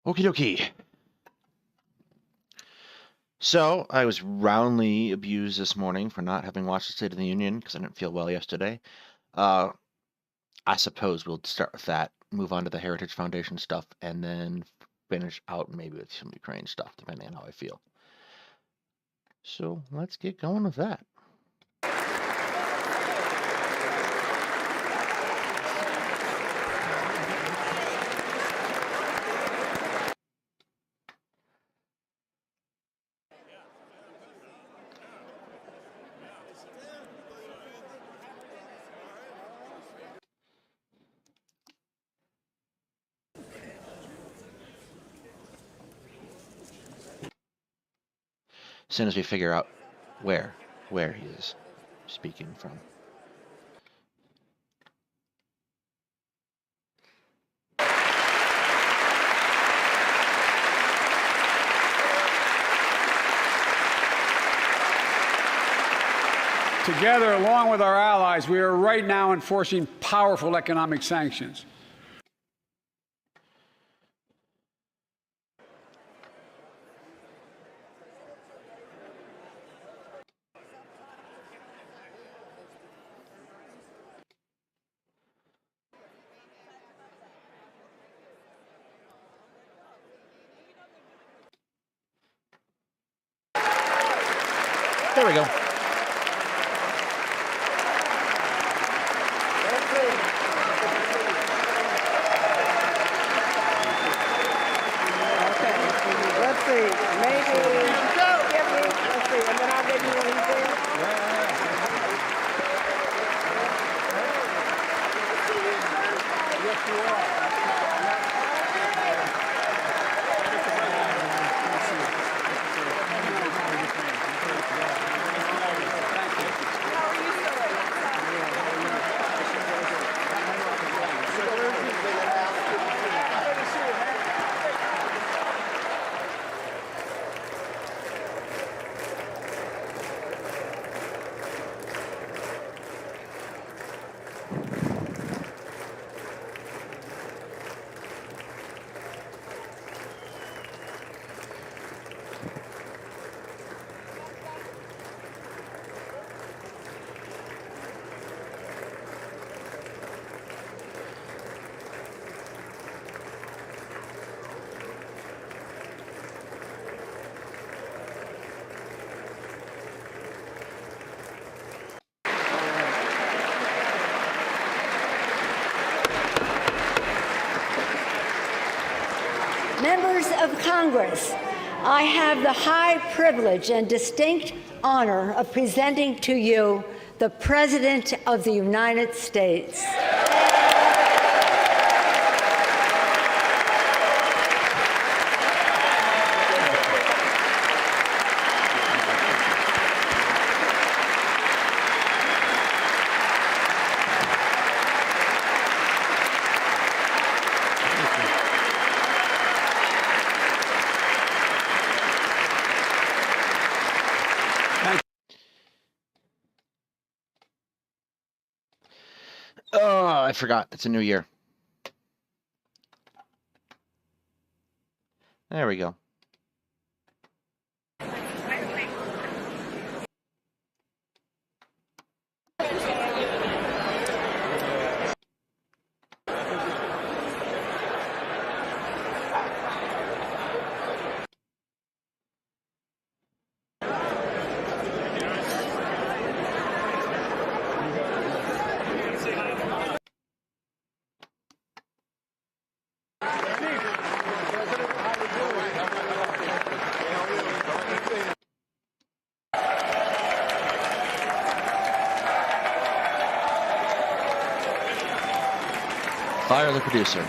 Okie dokie. So, I was roundly abused this morning for not having watched the State of the Union because I didn't feel well yesterday. I suppose we'll start with that, move on to the Heritage Foundation stuff, and then finish out maybe with some Ukraine stuff, depending on how I feel. So, let's get going with that. As soon as we figure out where he is speaking from. Together, along with our allies, we are right now enforcing powerful economic sanctions. There we go. Members of Congress, I have the high privilege and distinct honor of presenting to you the President of the United States. Oh, I forgot. It's a new year. There we go. Fire the producer.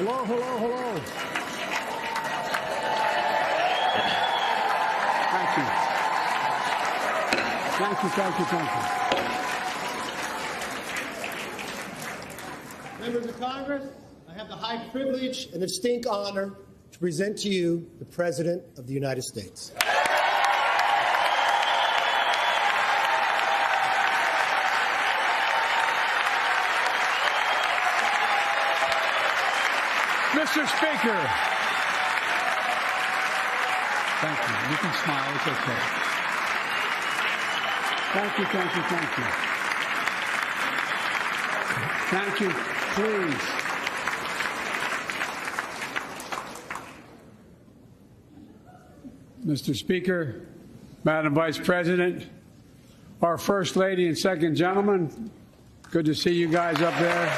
Hello, hello, hello. Thank you. Thank you, thank you, thank you. Members of Congress, I have the high privilege and distinct honor to present to you the President of the United States. Mr. Speaker. Thank you. You can smile. It's okay. Thank you, thank you, thank you. Thank you. Please. Mr. Speaker, Madam Vice President, our First Lady and Second Gentleman, good to see you guys up there.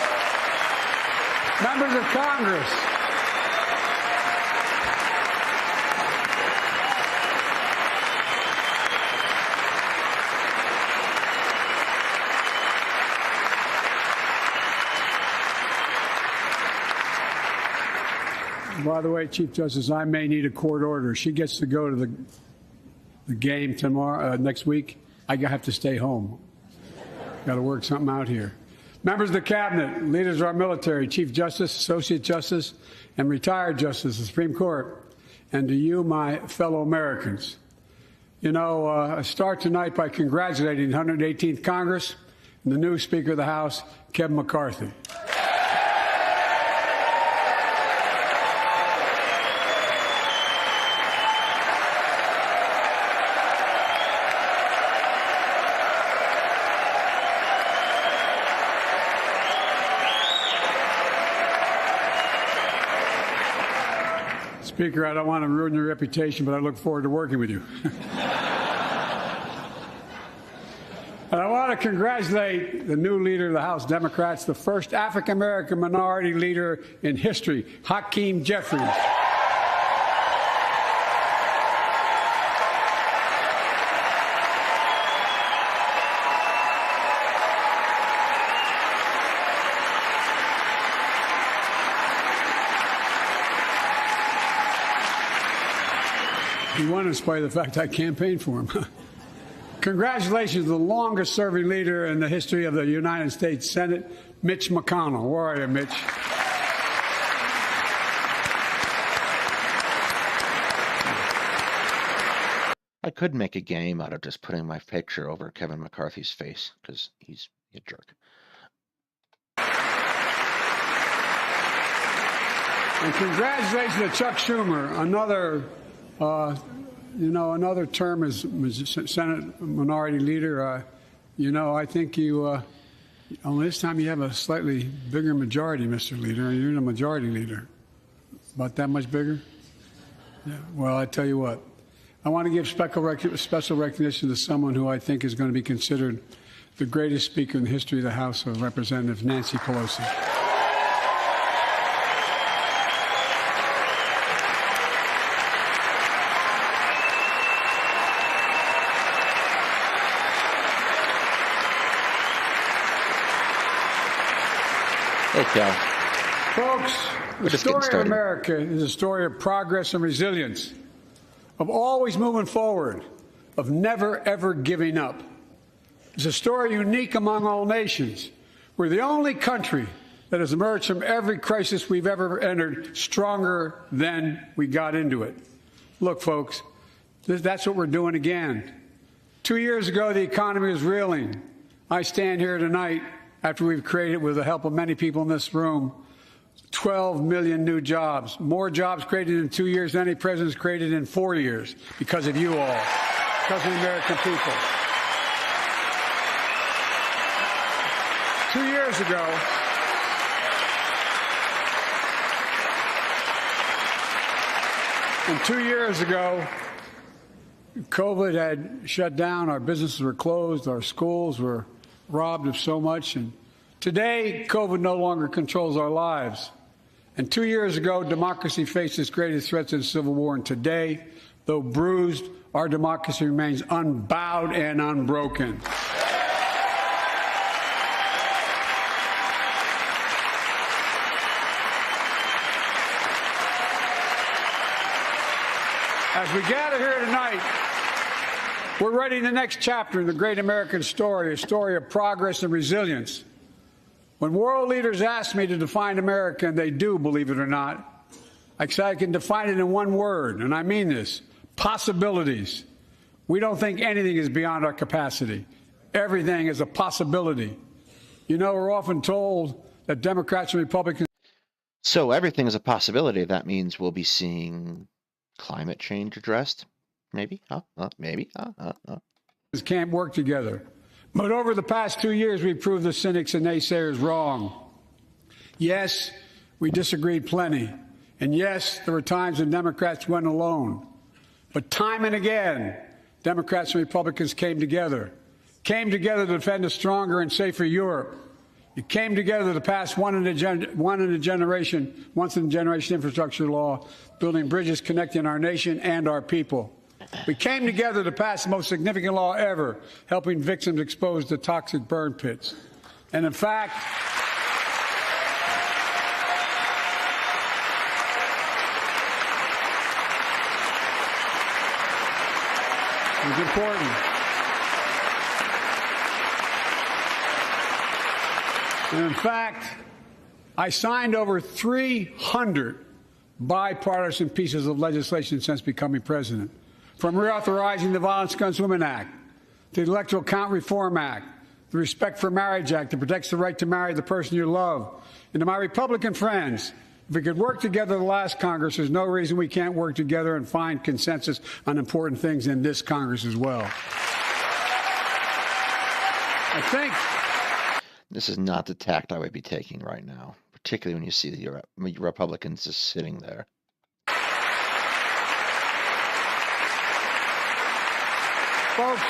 Members of Congress. By the way, Chief Justice, I may need a court order. She gets to go to the game tomorrow, next week. I have to stay home. Got to work something out here. Members of the Cabinet, leaders of our military, Chief Justice, Associate Justice, and retired Justice of the Supreme Court, and to you, my fellow Americans. You know, I start tonight by congratulating the 118th Congress and the new Speaker of the House, Kevin McCarthy. Speaker, I don't want to ruin your reputation, but I look forward to working with you. And I want to congratulate the new leader of the House Democrats, the first African-American minority leader in history, Hakeem Jeffries. He won in spite of the fact I campaigned for him. Congratulations to the longest-serving leader in the history of the United States Senate, Mitch McConnell. Where are you, Mitch? I could make a game out of just putting my picture over Kevin McCarthy's face, because he's a jerk. And congratulations to Chuck Schumer, another another term as Senate Minority Leader. I think you, only this time you have a slightly bigger majority, Mr. Leader. You're the majority leader. About that much bigger? Yeah. Well, I tell you what, I want to give special recognition to someone who I think is going to be considered the greatest speaker in the history of the House of Representatives, Nancy Pelosi. Hey, Cal. Folks, the story of America is a story of progress and resilience, of always moving forward, of never, ever giving up. It's a story unique among all nations. We're the only country that has emerged from every crisis we've ever entered stronger than we got into it. Look, folks, that's what we're doing again. 2 years ago, the economy was reeling. I stand here tonight after we've created, with the help of many people in this room, 12 million new jobs. More jobs created in 2 years than any president's created in 4 years, because of you all, because of the American people. 2 years ago, and 2 years ago, COVID had shut down, our businesses were closed, our schools were robbed of so much, and today COVID no longer controls our lives. And 2 years ago, democracy faced its greatest threats in civil war, and today, though bruised, our democracy remains unbowed and unbroken. As we gather here tonight, we're writing the next chapter in the great American story, a story of progress and resilience. When world leaders ask me to define America, and they do, believe it or not, I can define it in one word, and I mean this: possibilities. We don't think anything is beyond our capacity. Everything is a possibility. You know, we're often told that Democrats and Republicans... So everything is a possibility. That means we'll be seeing climate change addressed? Maybe? Maybe? Can't work together. But over the past 2 years, we've proved the cynics and naysayers wrong. Yes, we disagreed plenty. And yes, there were times when Democrats went alone. But time and again, Democrats and Republicans came together to defend a stronger and safer Europe. It came together to pass once in a generation infrastructure law, building bridges connecting our nation and our people. We came together to pass the most significant law ever, helping victims exposed to toxic burn pits. And in fact, it was important. And in fact, I signed over 300 bipartisan pieces of legislation since becoming president, from reauthorizing the Violence Against Women Act, the Electoral Count Reform Act, the Respect for Marriage Act that protects the right to marry the person you love. And to my Republican friends, if we could work together the last Congress, there's no reason we can't work together and find consensus on important things in this Congress as well. I think this is not the tact I would be taking right now, particularly when you see the Republicans just sitting there. Folks,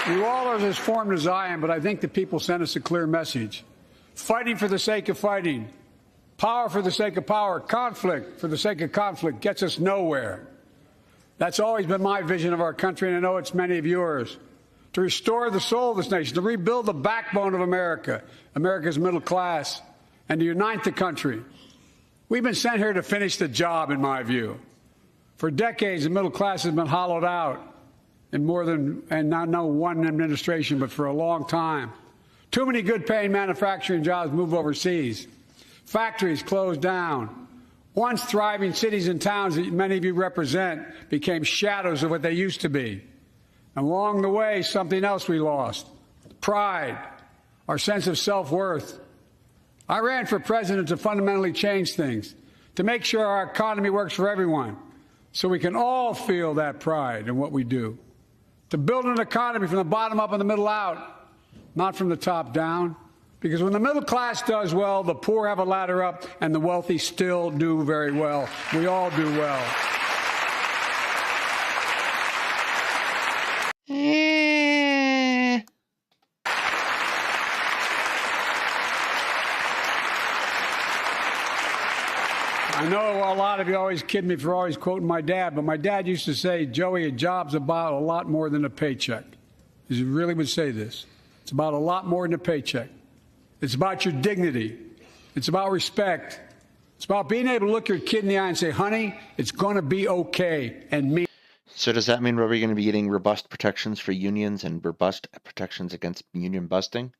you all are as formed as I am, but I think the people sent us a clear message. Fighting for the sake of fighting, power for the sake of power, conflict for the sake of conflict gets us nowhere. That's always been my vision of our country, and I know it's many of yours. To restore the soul of this nation, to rebuild the backbone of America, America's middle class, and to unite the country. We've been sent here to finish the job, in my view. For decades, the middle class has been hollowed out in more than, and not one administration, but for a long time. Too many good-paying manufacturing jobs move overseas. Factories closed down. Once thriving cities and towns that many of you represent became shadows of what they used to be. And along the way, something else we lost: pride, our sense of self-worth. I ran for president to fundamentally change things, to make sure our economy works for everyone, so we can all feel that pride in what we do. To build an economy from the bottom up and the middle out, not from the top down. Because when the middle class does well, the poor have a ladder up, and the wealthy still do very well. We all do well. I know a lot of you always kid me for always quoting my dad, but my dad used to say, Joey, a job's about a lot more than a paycheck. He really would say this. It's about a lot more than a paycheck. It's about your dignity. It's about respect. It's about being able to look your kid in the eye and say, honey, it's going to be okay, and me. So does that mean we're going to be getting robust protections for unions and robust protections against union busting?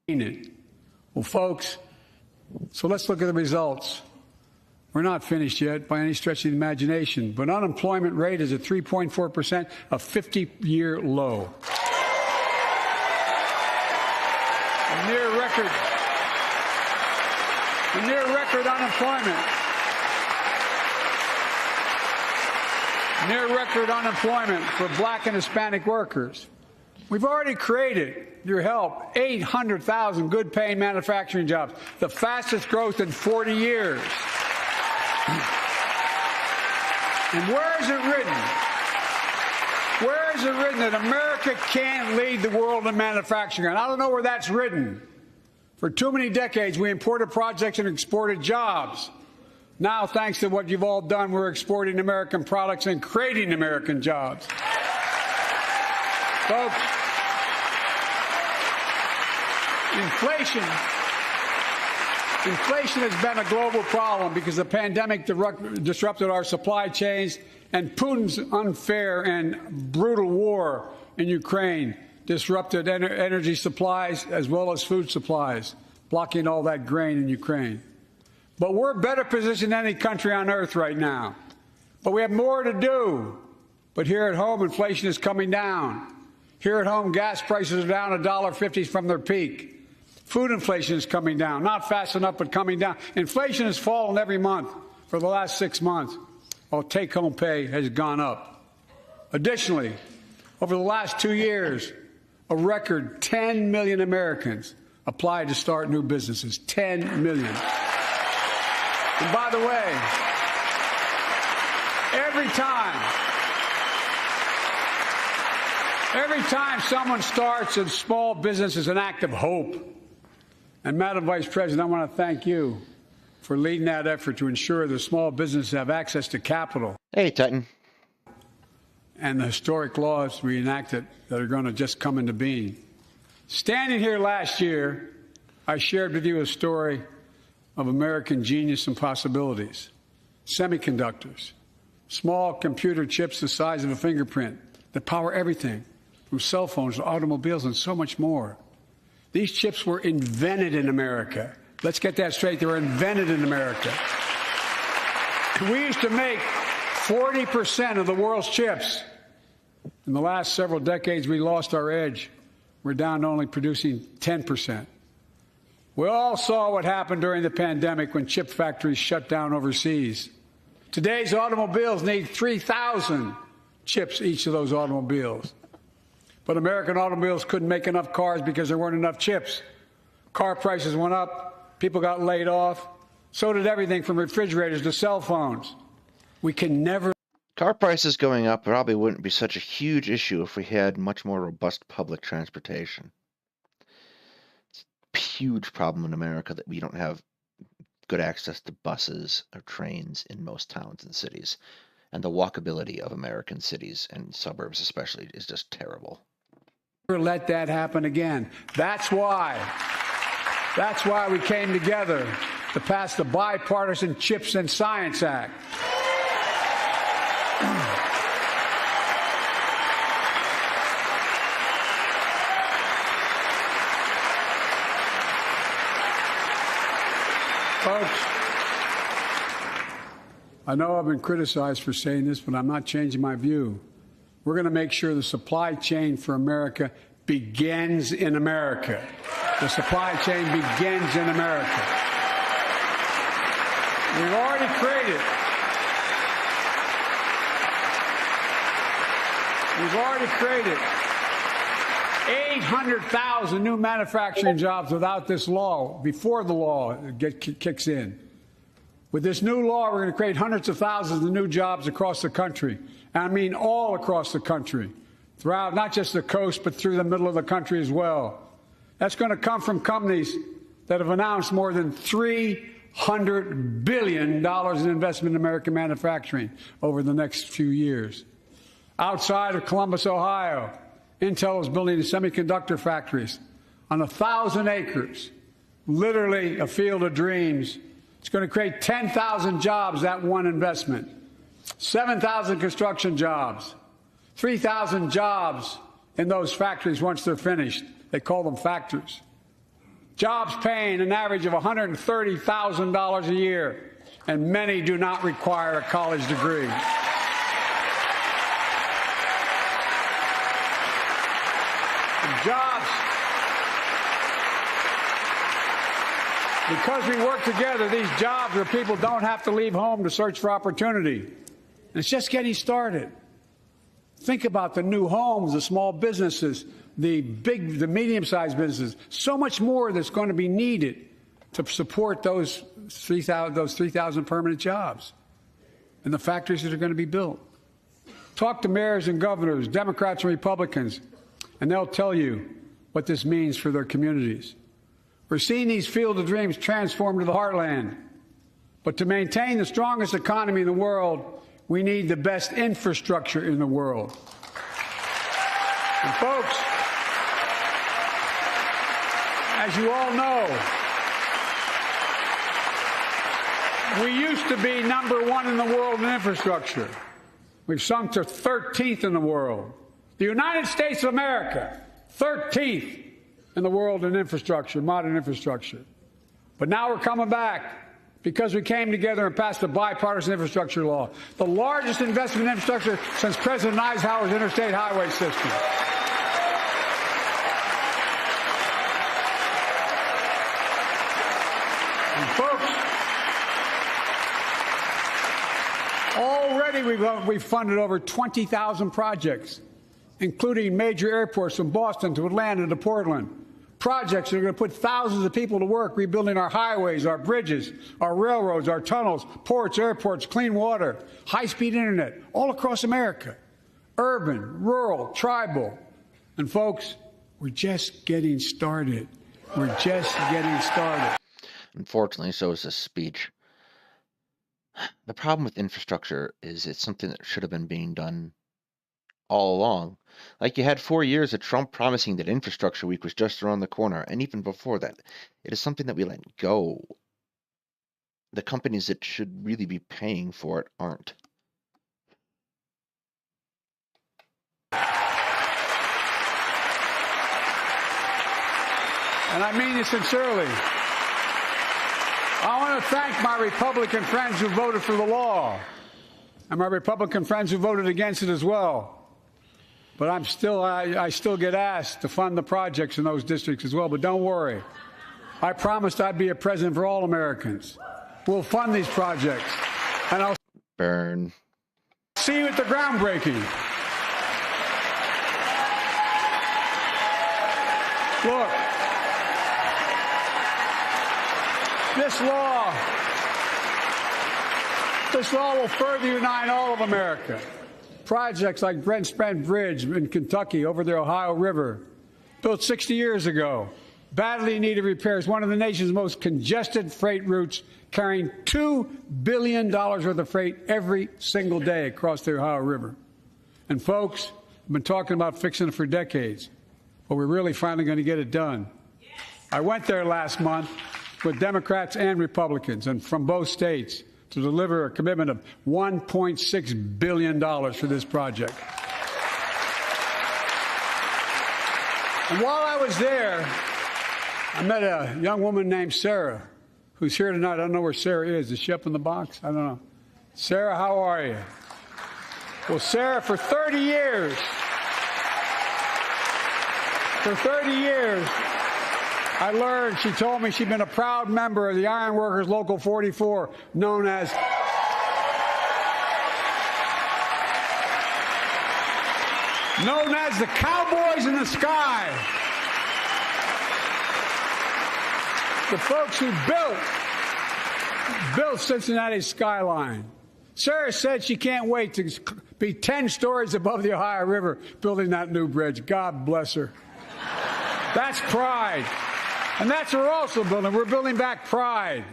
Well, folks, so let's look at the results. We're not finished yet by any stretch of the imagination, but unemployment rate is at 3.4%, a 50-year low. A near record unemployment. Near record unemployment for black and Hispanic workers. We've already created, your help, 800,000 good-paying manufacturing jobs, the fastest growth in 40 years. And where is it written? Where is it written that America can't lead the world in manufacturing? And I don't know where that's written. For too many decades, we imported projects and exported jobs. Now, thanks to what you've all done, we're exporting American products and creating American jobs. Folks, Inflation has been a global problem because the pandemic disrupted our supply chains, and Putin's unfair and brutal war in Ukraine disrupted energy supplies as well as food supplies, blocking all that grain in Ukraine. But we're better positioned than any country on earth right now. But we have more to do. But here at home, inflation is coming down. Here at home, gas prices are down $1.50 from their peak. Food inflation is coming down, not fast enough, but coming down. Inflation has fallen every month for the last 6 months, while take-home pay has gone up. Additionally, over the last 2 years, a record 10 million Americans applied to start new businesses. 10 million. And by the way, every time someone starts a small business is an act of hope. And Madam Vice President, I want to thank you for leading that effort to ensure that small businesses have access to capital. Hey, Titan. And the historic laws we enacted that are going to just come into being. Standing here last year, I shared with you a story of American genius and possibilities. Semiconductors, small computer chips the size of a fingerprint that power everything, from cell phones to automobiles and so much more. These chips were invented in America. Let's get that straight. They were invented in America. We used to make 40% of the world's chips. In the last several decades, we lost our edge. We're down to only producing 10%. We all saw what happened during the pandemic when chip factories shut down overseas. Today's automobiles need 3,000 chips, each of those automobiles. But American automobiles couldn't make enough cars because there weren't enough chips. Car prices went up. People got laid off. So did everything from refrigerators to cell phones. We can never... Car prices going up probably wouldn't be such a huge issue if we had much more robust public transportation. It's a huge problem in America that we don't have good access to buses or trains in most towns and cities. And the walkability of American cities and suburbs especially is just terrible. Let that happen again. That's why we came together to pass the Bipartisan Chips and Science Act. Folks, I know I've been criticized for saying this, but I'm not changing my view. We're going to make sure the supply chain for America begins in America. The supply chain begins in America. We've already created 800,000 new manufacturing jobs without this law, before the law kicks in. With this new law, we're going to create hundreds of thousands of new jobs across the country. And I mean all across the country, throughout not just the coast, but through the middle of the country as well. That's going to come from companies that have announced more than $300 billion in investment in American manufacturing over the next few years. Outside of Columbus, Ohio, Intel is building semiconductor factories on 1,000 acres, literally a field of dreams. It's going to create 10,000 jobs, that one investment. 7,000 construction jobs, 3,000 jobs in those factories once they're finished. They call them factories. Jobs paying an average of $130,000 a year, and many do not require a college degree. Jobs. Because we work together, these jobs where people don't have to leave home to search for opportunity. And it's just getting started. Think about the new homes, the small businesses, the medium-sized businesses. So much more that's going to be needed to support those 3,000 permanent jobs and the factories that are going to be built. Talk to mayors and governors, Democrats and Republicans, and they'll tell you what this means for their communities. We're seeing these field of dreams transform to the heartland. But to maintain the strongest economy in the world, we need the best infrastructure in the world. And folks, as you all know, We used to be #1 in the world in infrastructure. We've sunk to 13th in the world. The United States of America, 13th in the world in infrastructure, modern infrastructure. But now we're coming back because we came together and passed a bipartisan infrastructure law, the largest investment in infrastructure since President Eisenhower's interstate highway system. And folks, already we've funded over 20,000 projects, including major airports from Boston to Atlanta to Portland. Projects that are going to put thousands of people to work rebuilding our highways, our bridges, our railroads, our tunnels, ports, airports, clean water, high-speed internet, all across America. Urban, rural, tribal. And folks, we're just getting started. We're just getting started. Unfortunately, so is this speech. The problem with infrastructure is it's something that should have been being done all along. Like, you had 4 years of Trump promising that Infrastructure Week was just around the corner, and even before that, it is something that we let go. The companies that should really be paying for it aren't. And I mean it sincerely. I want to thank my Republican friends who voted for the law, and my Republican friends who voted against it as well. But I still get asked to fund the projects in those districts as well. But don't worry. I promised I'd be a president for all Americans. We'll fund these projects. And I'll Burn. see you at the groundbreaking. Look, this law will further unite all of America. Projects like Brent Spence Bridge in Kentucky over the Ohio River, built 60 years ago, badly needed repairs, one of the nation's most congested freight routes, carrying $2 billion worth of freight every single day across the Ohio River. And folks, I've been talking about fixing it for decades, but we're really finally going to get it done. I went there last month with Democrats and Republicans, and from both states, to deliver a commitment of $1.6 billion for this project. And while I was there, I met a young woman named Sarah, who's here tonight. I don't know where Sarah is. Is she up in the box? I don't know. Sarah, how are you? Well, Sarah, for 30 years, I learned, she told me she'd been a proud member of the Iron Workers Local 44, known as the Cowboys in the Sky. The folks who built Cincinnati's skyline. Sarah said she can't wait to be 10 stories above the Ohio River building that new bridge. God bless her. That's pride. And that's what we're also building. We're building back pride.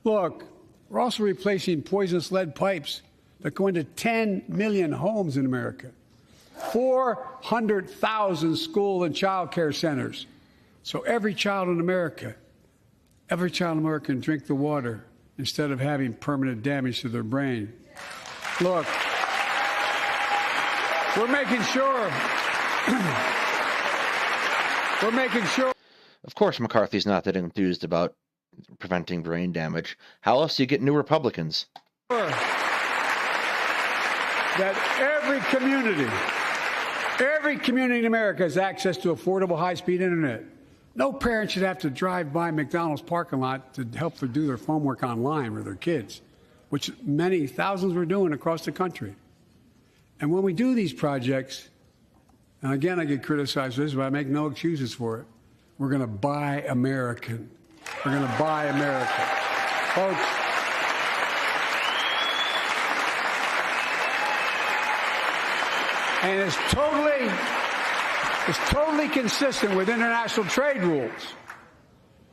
Look, we're also replacing poisonous lead pipes that go into 10 million homes in America, 400,000 school and child care centers. So every child in America can drink the water instead of having permanent damage to their brain. Look, we're making sure. Of course, McCarthy's not that enthused about preventing brain damage. How else do you get new Republicans? That every community in America has access to affordable high-speed internet. No parent should have to drive by McDonald's parking lot to help them do their homework online with their kids, which many thousands were doing across the country. And when we do these projects, and again I get criticized for this, but I make no excuses for it, we're going to buy American. We're going to buy America. Folks, and it's totally consistent with international trade rules.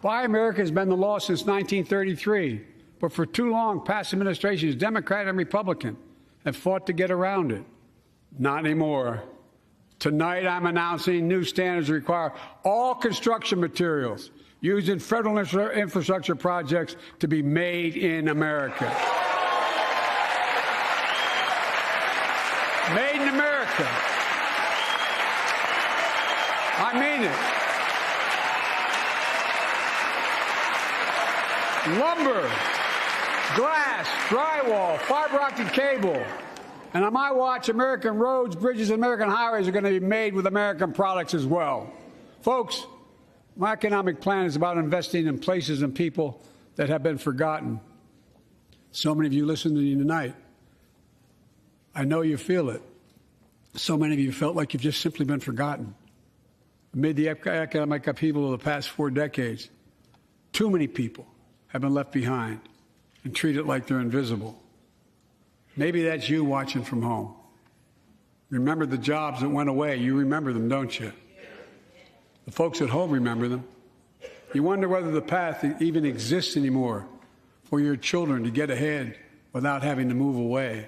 Buy America has been the law since 1933, but for too long, past administrations, Democrat and Republican, have fought to get around it. Not anymore. Tonight, I'm announcing new standards that require all construction materials using federal infrastructure projects to be made in America. Made in America. I mean it. Lumber, glass, drywall, fiber optic cable. And on my watch, American roads, bridges, and American highways are going to be made with American products as well. Folks, my economic plan is about investing in places and people that have been forgotten. So many of you listening to me tonight, I know you feel it. So many of you felt like you've just simply been forgotten. Amid the economic upheaval of the past 4 decades, too many people have been left behind and treated like they're invisible. Maybe that's you watching from home. Remember the jobs that went away. You remember them, don't you? The folks at home remember them. You wonder whether the path even exists anymore for your children to get ahead without having to move away.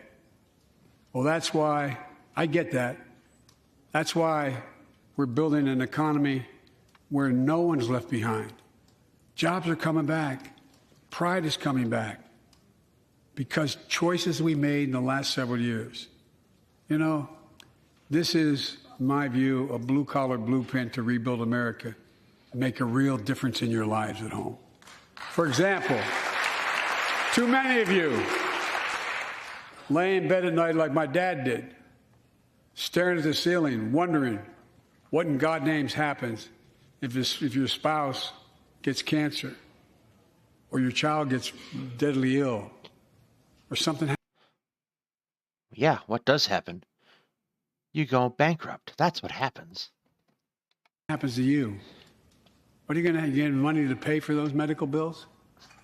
Well, that's why I get that. That's why we're building an economy where no one's left behind. Jobs are coming back. Pride is coming back. Because choices we made in the last several years. You know, this is, in my view, a blue-collar blueprint to rebuild America and make a real difference in your lives at home. For example, too many of you lay in bed at night like my dad did, staring at the ceiling, wondering what in God's name happens if your spouse gets cancer or your child gets deadly ill. Or something. Yeah, what does happen? You go bankrupt. That's what happens. Happens to you. What are you going to get money to pay for those medical bills?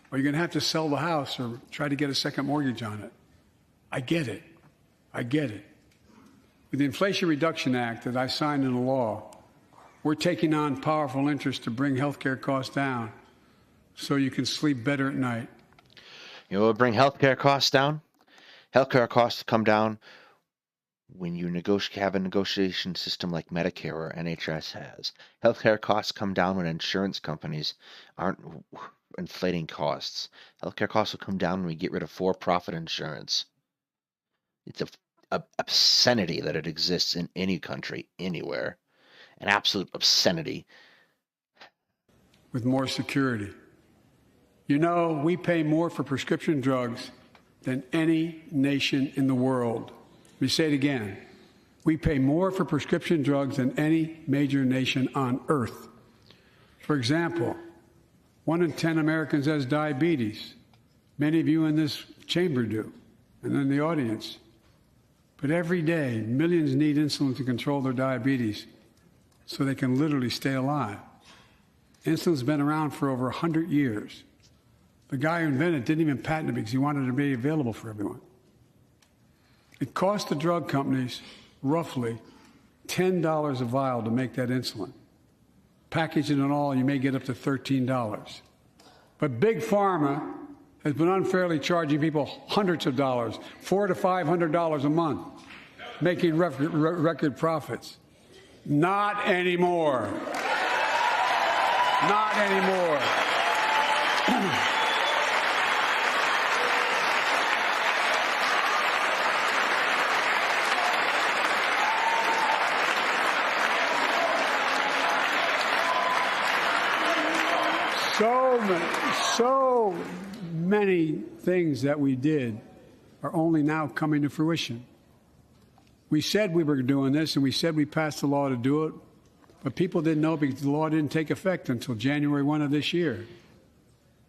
Or are you going to have to sell the house or try to get a second mortgage on it? I get it. I get it. With the Inflation Reduction Act that I signed into law, we're taking on powerful interests to bring health care costs down so you can sleep better at night. You know what will bring healthcare costs down? Healthcare costs come down when you have a negotiation system like Medicare or NHS has. Healthcare costs come down when insurance companies aren't inflating costs. Healthcare costs will come down when we get rid of for-profit insurance. It's a obscenity that it exists in any country, anywhere. An absolute obscenity. With more security. You know, we pay more for prescription drugs than any nation in the world. Let me say it again. We pay more for prescription drugs than any major nation on earth. For example, 1 in 10 Americans has diabetes. Many of you in this chamber do, and in the audience. But every day, millions need insulin to control their diabetes so they can literally stay alive. Insulin's been around for over 100 years. The guy who invented it didn't even patent it because he wanted it to be available for everyone. It cost the drug companies roughly $10 a vial to make that insulin. Packaging and all, you may get up to $13. But Big Pharma has been unfairly charging people hundreds of dollars, $400 to $500 a month, making record profits. Not anymore. Not anymore. So many things that we did are only now coming to fruition. We said we were doing this, and we said we passed the law to do it, but people didn't know because the law didn't take effect until January 1 of this year.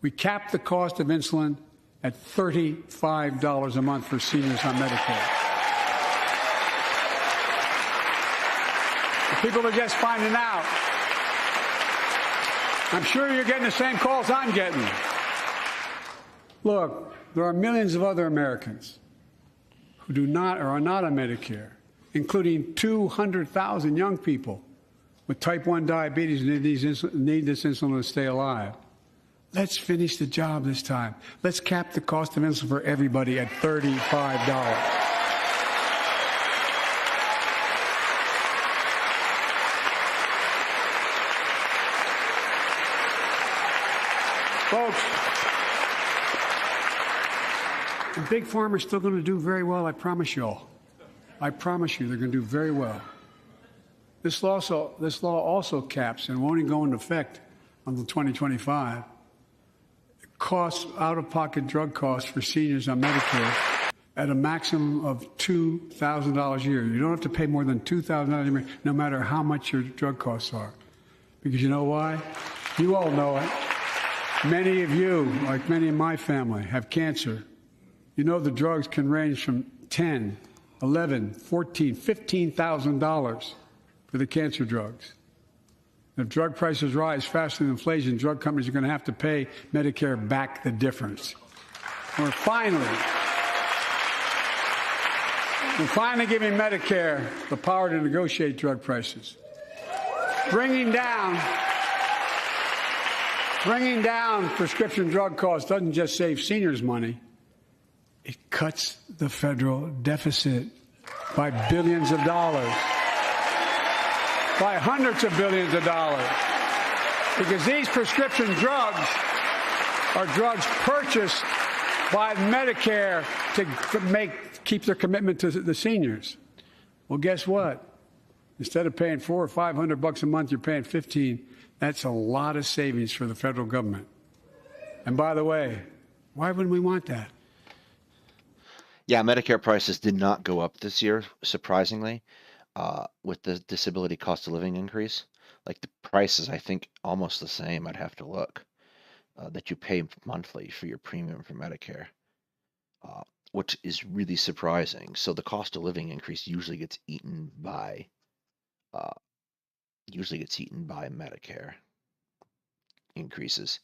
We capped the cost of insulin at $35 a month for seniors on Medicare. The people are just finding out. I'm sure you're getting the same calls I'm getting. Look, there are millions of other Americans who do not or are not on Medicare, including 200,000 young people with type 1 diabetes who need this insulin to stay alive. Let's finish the job this time. Let's cap the cost of insulin for everybody at $35. Folks, the big pharma is still going to do very well, I promise you all. I promise you they're going to do very well. This law also caps and won't even go into effect until 2025. Costs, out-of-pocket drug costs for seniors on Medicare at a maximum of $2,000 a year. You don't have to pay more than $2,000 a year, no matter how much your drug costs are. Because you know why? You all know it. Many of you, like many in my family, have cancer. You know the drugs can range from $10,000, $11,000, $14,000, $15,000 for the cancer drugs. If drug prices rise faster than inflation, drug companies are going to have to pay Medicare back the difference. We're finally giving Medicare the power to negotiate drug prices. Bringing down prescription drug costs doesn't just save seniors money. It cuts the federal deficit by billions of dollars, by hundreds of billions of dollars. Because these prescription drugs are drugs purchased by Medicare to keep their commitment to the seniors. Well, guess what? Instead of paying $400 or $500 a month, you're paying $15. That's a lot of savings for the federal government. And by the way, why wouldn't we want that? Yeah, Medicare prices did not go up this year, surprisingly, with the disability cost of living increase. Like the price is, I think, almost the same. I'd have to look that you pay monthly for your premium for Medicare, which is really surprising. So the cost of living increase usually gets eaten by Medicare increases.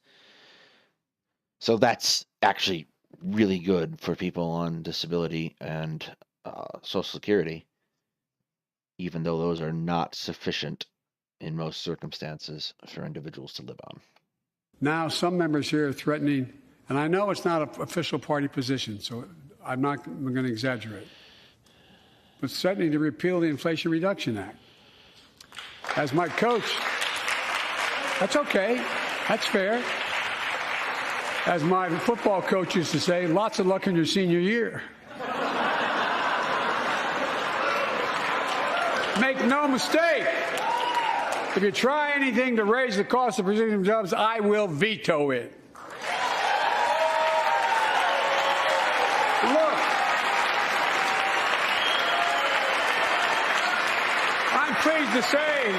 So that's actually really good for people on disability and Social Security, even though those are not sufficient in most circumstances for individuals to live on. Now, some members here are threatening, and I know it's not an official party position, so I'm going to exaggerate, but threatening to repeal the Inflation Reduction Act. As my coach, that's okay, that's fair. As my football coach used to say, lots of luck in your senior year. Make no mistake, if you try anything to raise the cost of prescription drugs, I will veto it. Look, I'm pleased to say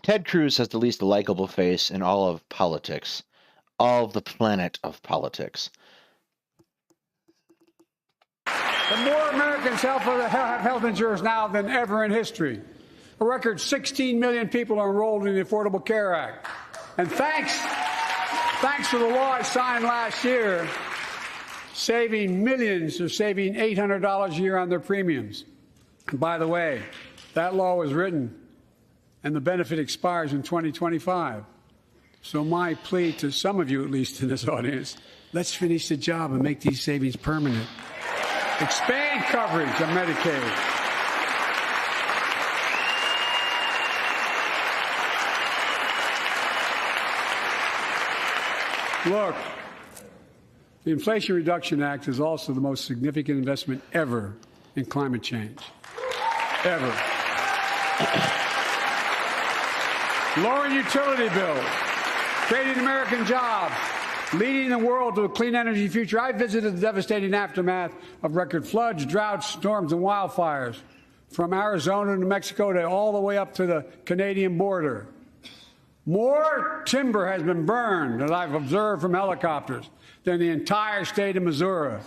Ted Cruz has the least likable face in all of politics, all of the planet of politics. The more Americans have health insurance now than ever in history. A record 16 million people are enrolled in the Affordable Care Act. And thanks to the law I signed last year, saving millions are saving $800 a year on their premiums. And by the way, that law was written and the benefit expires in 2025. So my plea to some of you, at least in this audience, let's finish the job and make these savings permanent. Expand coverage of Medicaid. Look, the Inflation Reduction Act is also the most significant investment ever in climate change. Ever. Lowering utility bills, creating American jobs, leading the world to a clean energy future. I visited the devastating aftermath of record floods, droughts, storms, and wildfires from Arizona to Mexico to all the way up to the Canadian border. More timber has been burned, that I've observed from helicopters, than the entire state of Missouri.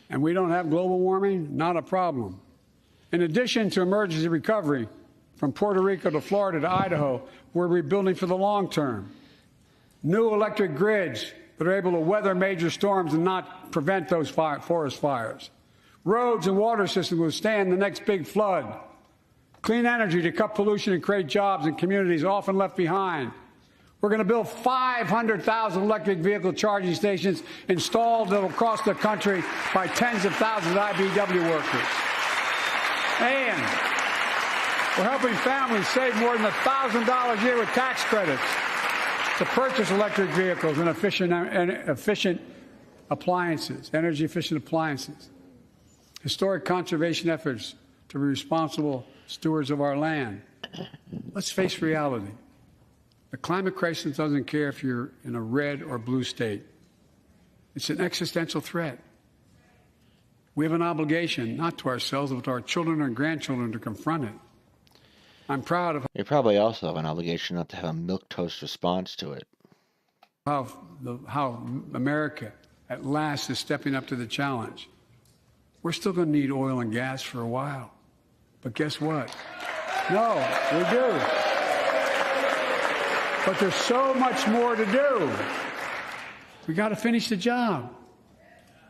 And we don't have global warming? Not a problem. In addition to emergency recovery, from Puerto Rico to Florida to Idaho, we're rebuilding for the long term. New electric grids that are able to weather major storms and not prevent those forest fires. Roads and water systems withstand the next big flood. Clean energy to cut pollution and create jobs in communities often left behind. We're going to build 500,000 electric vehicle charging stations installed across the country by tens of thousands of IBEW workers. And we're helping families save more than $1,000 a year with tax credits to purchase electric vehicles and efficient appliances, energy-efficient appliances. Historic conservation efforts to be responsible stewards of our land. Let's face reality. The climate crisis doesn't care if you're in a red or blue state. It's an existential threat. We have an obligation, not to ourselves, but to our children and grandchildren, to confront it. I'm proud of You probably also have an obligation not to have a milquetoast response to it. how America at last is stepping up to the challenge. We're still going to need oil and gas for a while. But guess what? No, we do. But there's so much more to do. We got to finish the job.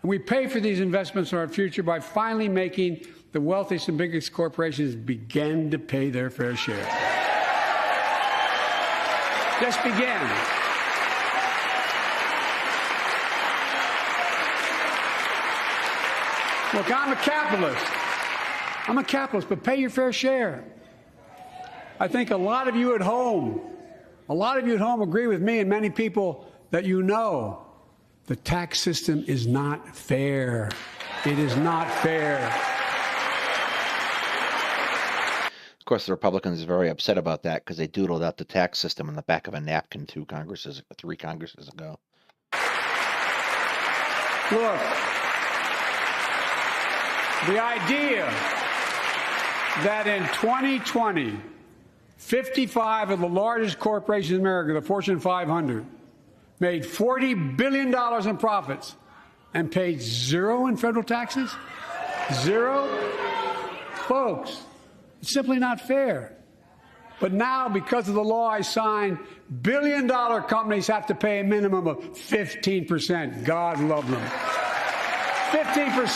And we pay for these investments in our future by finally making the wealthiest and biggest corporations begin to pay their fair share. Just begin. Look, I'm a capitalist. I'm a capitalist, but pay your fair share. I think a lot of you at home agree with me and many people that you know. The tax system is not fair. It is not fair. Of course, the Republicans are very upset about that because they doodled out the tax system on the back of a napkin three Congresses ago. Look, the idea that in 2020, 55 of the largest corporations in America, the Fortune 500, made $40 billion in profits and paid zero in federal taxes? Zero? Folks, it's simply not fair. But now, because of the law I signed, billion-dollar companies have to pay a minimum of 15%. God love them. 15%.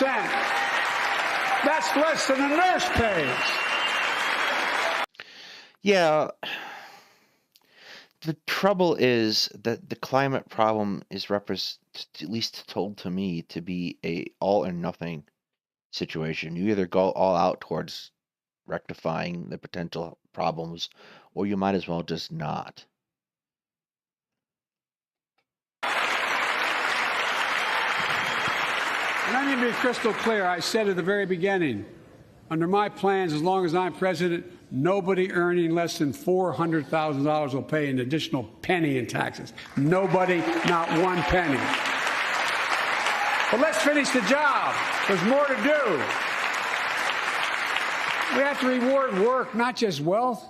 That's less than a nurse pays. Yeah. The trouble is that the climate problem is at least told to me to be a all or nothing situation. You either go all out towards rectifying the potential problems, or you might as well just not. Let me be crystal clear. I said at the very beginning, under my plans, as long as I'm president, nobody earning less than $400,000 will pay an additional penny in taxes. Nobody, not one penny. But let's finish the job. There's more to do. We have to reward work, not just wealth.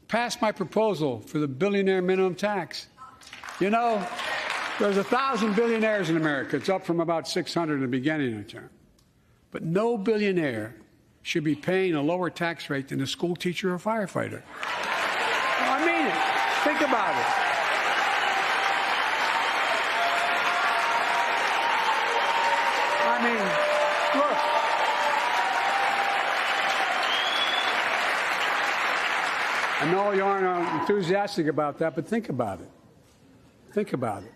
Pass my proposal for the billionaire minimum tax. You know, there's 1,000 billionaires in America. It's up from about 600 in the beginning of the term. But no billionaire should be paying a lower tax rate than a school teacher or firefighter. I mean it. Think about it. I mean, look. I know you aren't enthusiastic about that, but think about it. Think about it.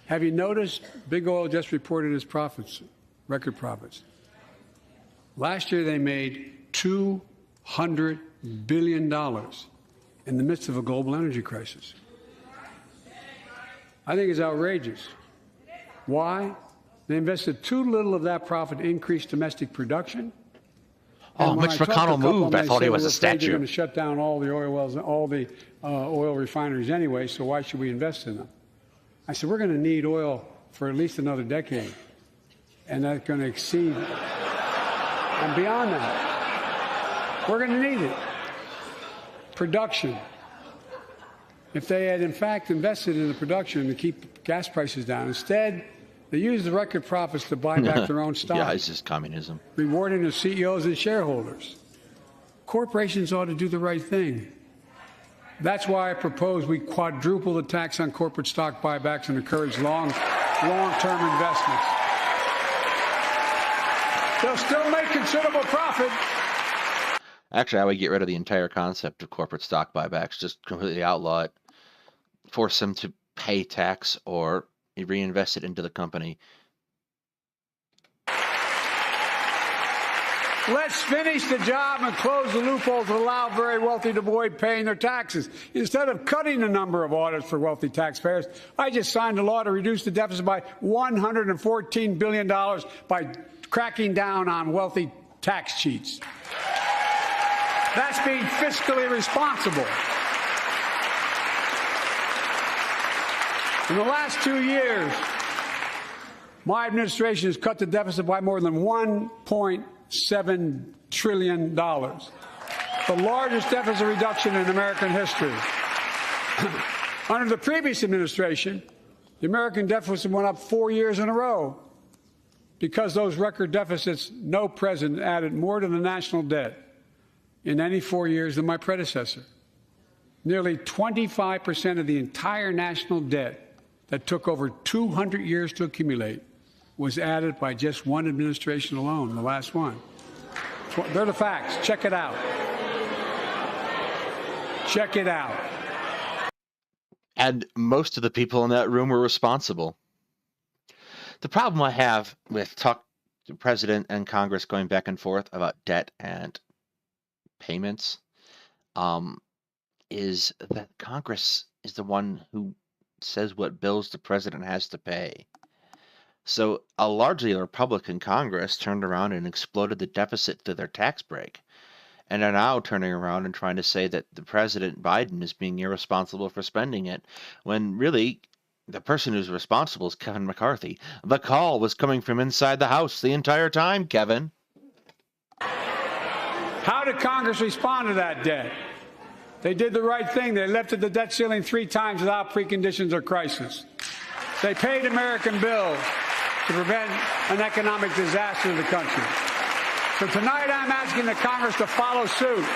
Have you noticed Big Oil just reported its profits, record profits? Last year they made $200 billion in the midst of a global energy crisis. I think it's outrageous. Why? They invested too little of that profit to increase domestic production. Oh, Mitch McConnell moved. I thought he was a statue. They're going to shut down all the oil wells, all the oil refineries anyway, so why should we invest in them? I said, we're going to need oil for at least another decade, and that's going to exceed and beyond that. We're going to need it. Production. If they had, in fact, invested in the production to keep gas prices down, instead, they used the record profits to buy back their own stock. Yeah, it's just communism. Rewarding the CEOs and shareholders. Corporations ought to do the right thing. That's why I propose we quadruple the tax on corporate stock buybacks and encourage long-term investments. They'll still make considerable profit. Actually, I would get rid of the entire concept of corporate stock buybacks. Just completely outlaw it. Force them to pay tax or reinvest it into the company. Let's finish the job and close the loopholes that allow very wealthy to avoid paying their taxes. Instead of cutting the number of audits for wealthy taxpayers, I just signed a law to reduce the deficit by $114 billion by cracking down on wealthy tax cheats. That's being fiscally responsible. In the last 2 years, my administration has cut the deficit by more than $1.7 trillion, the largest deficit reduction in American history. Under the previous administration, the American deficit went up 4 years in a row. Because those record deficits, no president added more to the national debt in any 4 years than my predecessor. Nearly 25% of the entire national debt that took over 200 years to accumulate was added by just one administration alone, the last one. They're the facts. Check it out. Check it out. And most of the people in that room were responsible. The problem I have with the president and Congress going back and forth about debt and payments is that Congress is the one who says what bills the president has to pay. So a largely Republican Congress turned around and exploded the deficit through their tax break, and are now turning around and trying to say that the President Biden is being irresponsible for spending it, when really the person who's responsible is Kevin McCarthy. The call was coming from inside the House the entire time, Kevin. How did Congress respond to that debt? They did the right thing. They lifted the debt ceiling 3 times without preconditions or crisis. They paid American bills to prevent an economic disaster in the country. So tonight I'm asking the Congress to follow suit.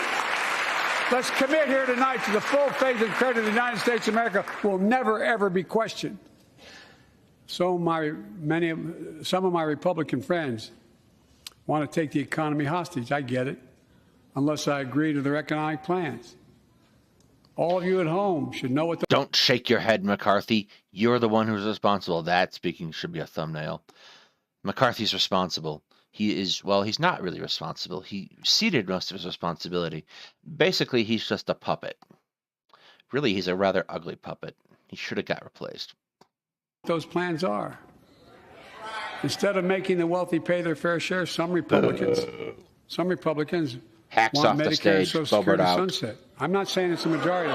Let's commit here tonight to the full faith and credit of the United States of America will never, ever be questioned. Some of my Republican friends want to take the economy hostage. I get it, unless I agree to their economic plans. All of you at home should know what the... Don't shake your head, McCarthy. You're the one who's responsible. That, speaking, should be a thumbnail. McCarthy's responsible. He is, well, he's not really responsible. He ceded most of his responsibility. Basically, he's just a puppet. Really, he's a rather ugly puppet. He should have got replaced. Those plans are. Instead of making the wealthy pay their fair share, some Republicans hacks want off the Medicare stage, and Social Security out. sunset. I'm not saying it's a majority.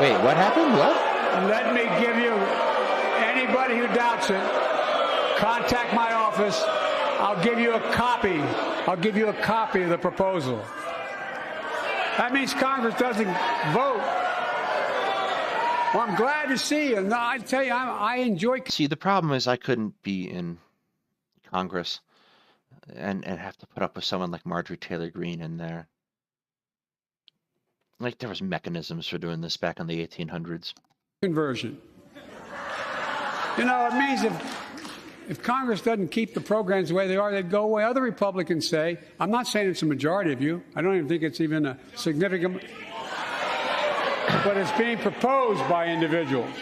Wait, what happened? What? Let me give you, anybody who doubts it, contact my office. I'll give you a copy. I'll give you a copy of the proposal. That means Congress doesn't vote. Well, I'm glad to see you. No, I tell you, I enjoy... See, the problem is I couldn't be in Congress and have to put up with someone like Marjorie Taylor Greene in there. Like, there was mechanisms for doing this back in the 1800s. Conversion. You know, it means if Congress doesn't keep the programs the way they are, they'd go away. Other Republicans say, I'm not saying it's a majority of you. I don't even think it's even a significant... but it's being proposed by individuals.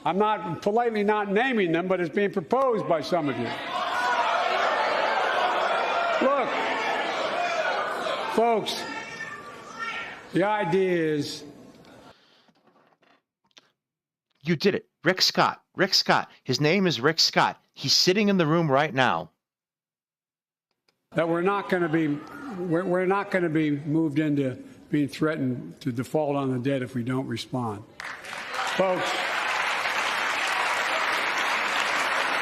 I'm not politely not naming them, but it's being proposed by some of you. Look, folks, the idea is... You did it. Rick Scott. Rick Scott. His name is Rick Scott. He's sitting in the room right now. That we're not going to be moved into being threatened to default on the debt if we don't respond. Folks.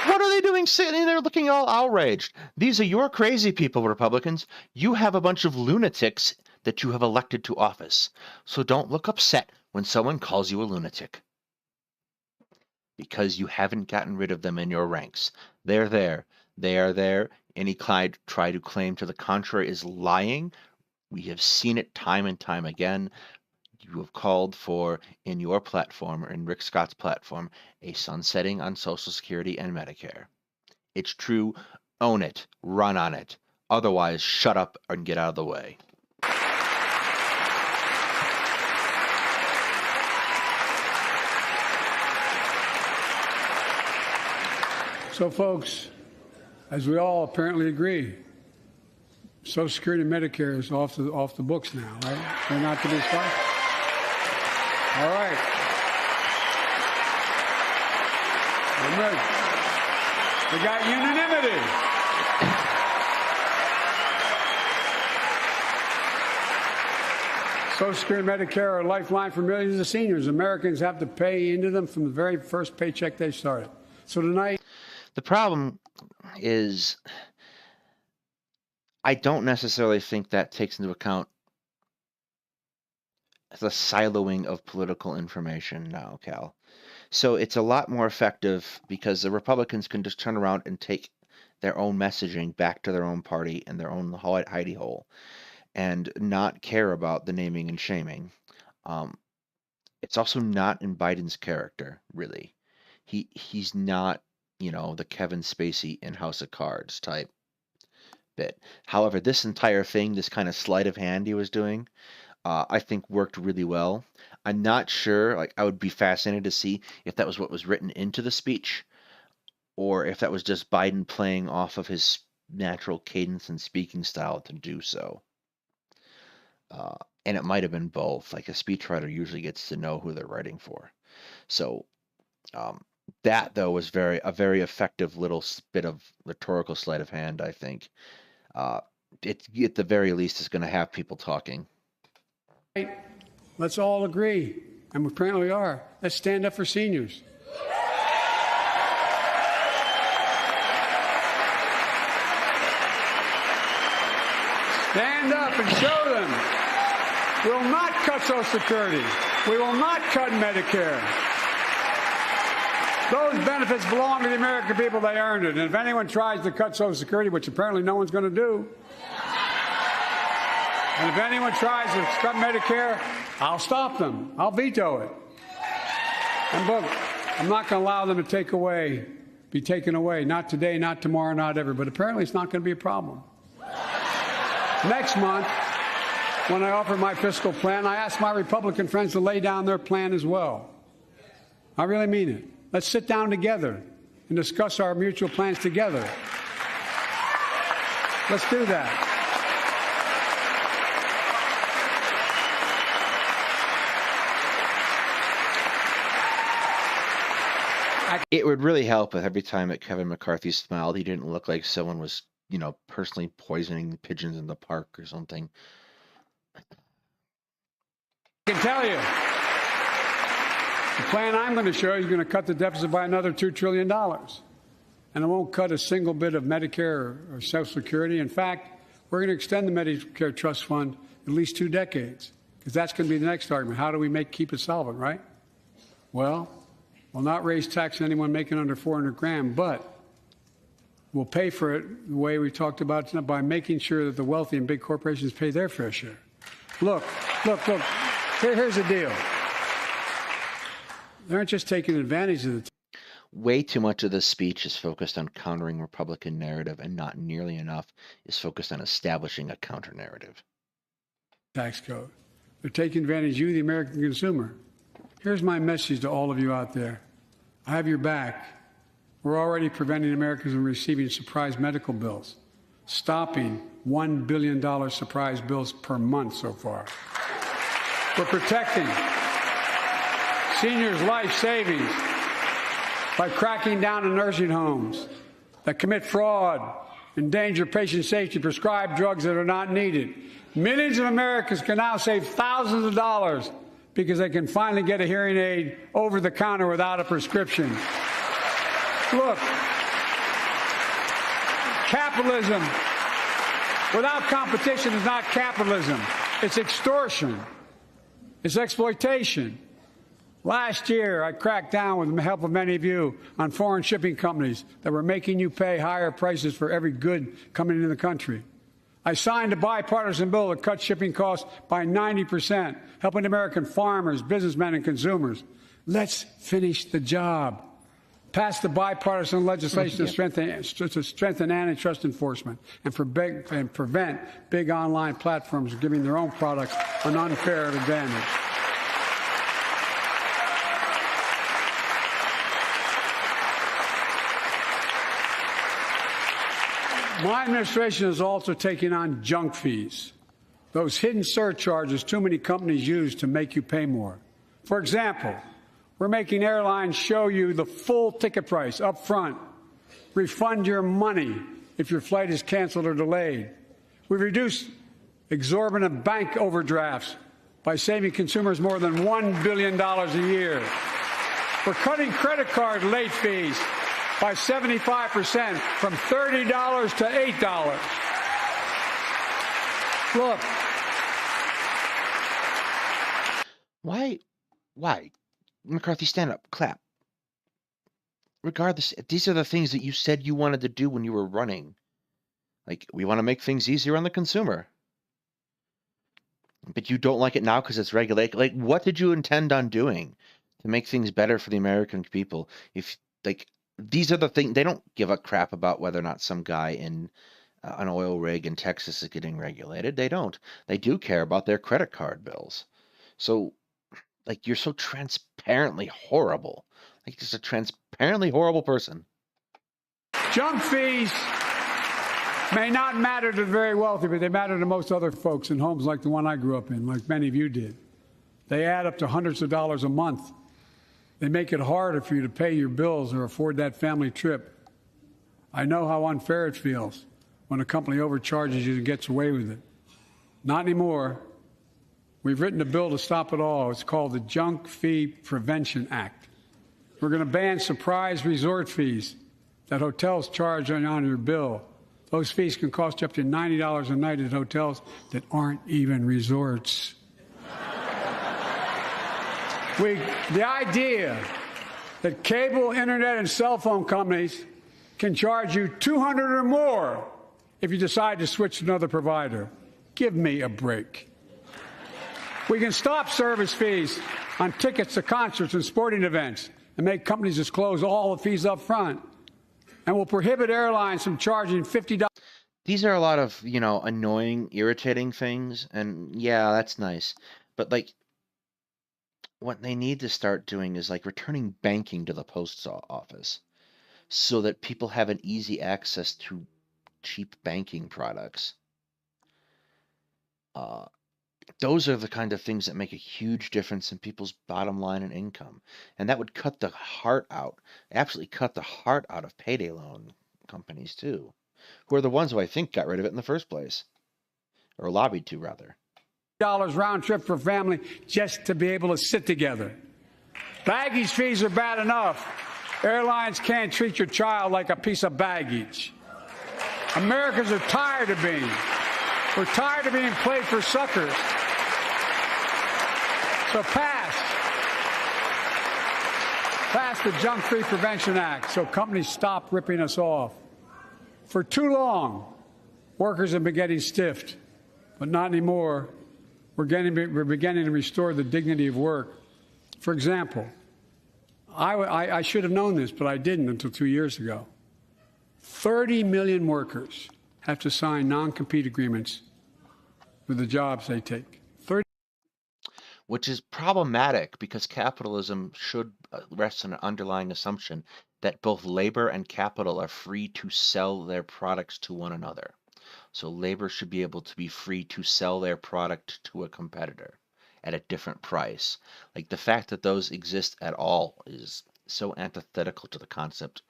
What are they doing sitting there looking all outraged? These are your crazy people, Republicans. You have a bunch of lunatics that you have elected to office. So don't look upset when someone calls you a lunatic. Because you haven't gotten rid of them in your ranks. They're there. They are there. Any try to claim to the contrary is lying. We have seen it time and time again. You have called for, in your platform, or in Rick Scott's platform, a sunsetting on Social Security and Medicare. It's true. Own it. Run on it. Otherwise, shut up and get out of the way. So, folks, as we all apparently agree, Social Security and Medicare is off the books now, right? They're not to be sponsored. All right. We got unanimity. Social Security and Medicare are a lifeline for millions of seniors. Americans have to pay into them from the very first paycheck they started. So tonight, the problem is I don't necessarily think that takes into account the siloing of political information now, Cal. So it's a lot more effective because the Republicans can just turn around and take their own messaging back to their own party and their own hidey hole and not care about the naming and shaming. It's also not in Biden's character, really. He's not, the Kevin Spacey in House of Cards type bit. However, this entire thing, this kind of sleight of hand he was doing, I think worked really well. I'm not sure, I would be fascinated to see if that was what was written into the speech or if that was just Biden playing off of his natural cadence and speaking style to do so. And it might have been both. Like a speechwriter usually gets to know who they're writing for. So that, though, was a very effective little bit of rhetorical sleight of hand, I think. It, at the very least, is going to have people talking. Let's all agree, and we apparently are. Let's stand up for seniors. Stand up and show them. We will not cut Social Security. We will not cut Medicare. Those benefits belong to the American people. They earned it. And if anyone tries to cut Social Security, which apparently no one's going to do, and if anyone tries to cut Medicare, I'll stop them. I'll veto it. And look, I'm not going to allow them to be taken away. Not today, not tomorrow, not ever. But apparently it's not going to be a problem. Next month, when I offer my fiscal plan, I ask my Republican friends to lay down their plan as well. I really mean it. Let's sit down together and discuss our mutual plans together. Let's do that. It would really help if every time that Kevin McCarthy smiled, he didn't look like someone was, personally poisoning pigeons in the park or something. I can tell you, the plan I'm going to show you is going to cut the deficit by another $2 trillion. And it won't cut a single bit of Medicare or Social Security. In fact, we're going to extend the Medicare Trust Fund at least 2 decades, because that's going to be the next argument. How do we keep it solvent, right? Well, we'll not raise tax on anyone making under 400 grand, but we'll pay for it the way we talked about tonight, by making sure that the wealthy and big corporations pay their fair share. Look. Here's the deal. They aren't just taking advantage of the way too much of this speech is focused on countering Republican narrative, and not nearly enough is focused on establishing a counter narrative. Tax code. They're taking advantage of you, the American consumer. Here's my message to all of you out there. I have your back. We're already preventing Americans from receiving surprise medical bills, stopping $1 billion surprise bills per month so far. We're protecting seniors' life savings by cracking down on nursing homes that commit fraud, endanger patient safety, prescribe drugs that are not needed. Millions of Americans can now save thousands of dollars because they can finally get a hearing aid over the counter without a prescription. Look, capitalism without competition is not capitalism. It's extortion. It's exploitation. Last year, I cracked down with the help of many of you on foreign shipping companies that were making you pay higher prices for every good coming into the country. I signed a bipartisan bill that cut shipping costs by 90%, helping American farmers, businessmen, and consumers. Let's finish the job. Pass the bipartisan legislation to strengthen antitrust enforcement and prevent big online platforms from giving their own products an unfair advantage. My administration is also taking on junk fees, those hidden surcharges too many companies use to make you pay more. For example, we're making airlines show you the full ticket price up front, refund your money if your flight is canceled or delayed. We've reduced exorbitant bank overdrafts by saving consumers more than $1 billion a year. We're cutting credit card late fees by 75% from $30 to $8. Look. Why? McCarthy, stand up, clap. Regardless, these are the things that you said you wanted to do when you were running. Like, we want to make things easier on the consumer. But you don't like it now because it's regulated. Like, what did you intend on doing to make things better for the American people? If, like, these are the things, they don't give a crap about whether or not some guy in an oil rig in Texas is getting regulated. They don't. They do care about their credit card bills. So, like, you're so transparently horrible. Like, just a transparently horrible person. Junk fees may not matter to the very wealthy, but they matter to most other folks in homes like the one I grew up in, like many of you did. They add up to hundreds of dollars a month. They make it harder for you to pay your bills or afford that family trip. I know how unfair it feels when a company overcharges you and gets away with it. Not anymore. We've written a bill to stop it all. It's called the Junk Fee Prevention Act. We're going to ban surprise resort fees that hotels charge on your bill. Those fees can cost you up to $90 a night at hotels that aren't even resorts. The idea that cable, internet, and cell phone companies can charge you $200 or more if you decide to switch to another provider. Give me a break. We can stop service fees on tickets to concerts and sporting events and make companies disclose all the fees up front. And we'll prohibit airlines from charging $50. These are a lot of, annoying, irritating things. And yeah, that's nice. But, like, what they need to start doing is, like, returning banking to the post office so that people have an easy access to cheap banking products. Those are the kind of things that make a huge difference in people's bottom line and income. And that would cut the heart out, absolutely cut the heart out of payday loan companies too, who are the ones who I think got rid of it in the first place, or lobbied to, rather. Round trip for family just to be able to sit together. Baggage fees are bad enough. Airlines can't treat your child like a piece of baggage. Americans are tired of being. We're tired of being played for suckers. So pass the Junk Fee Prevention Act so companies stop ripping us off. For too long, workers have been getting stiffed, but not anymore. We're beginning to restore the dignity of work. For example, I should have known this, but I didn't until 2 years ago. 30 million workers have to sign non-compete agreements with the jobs they take. Which is problematic because capitalism should rest on an underlying assumption that both labor and capital are free to sell their products to one another. So labor should be able to be free to sell their product to a competitor at a different price. Like, the fact that those exist at all is so antithetical to the concept,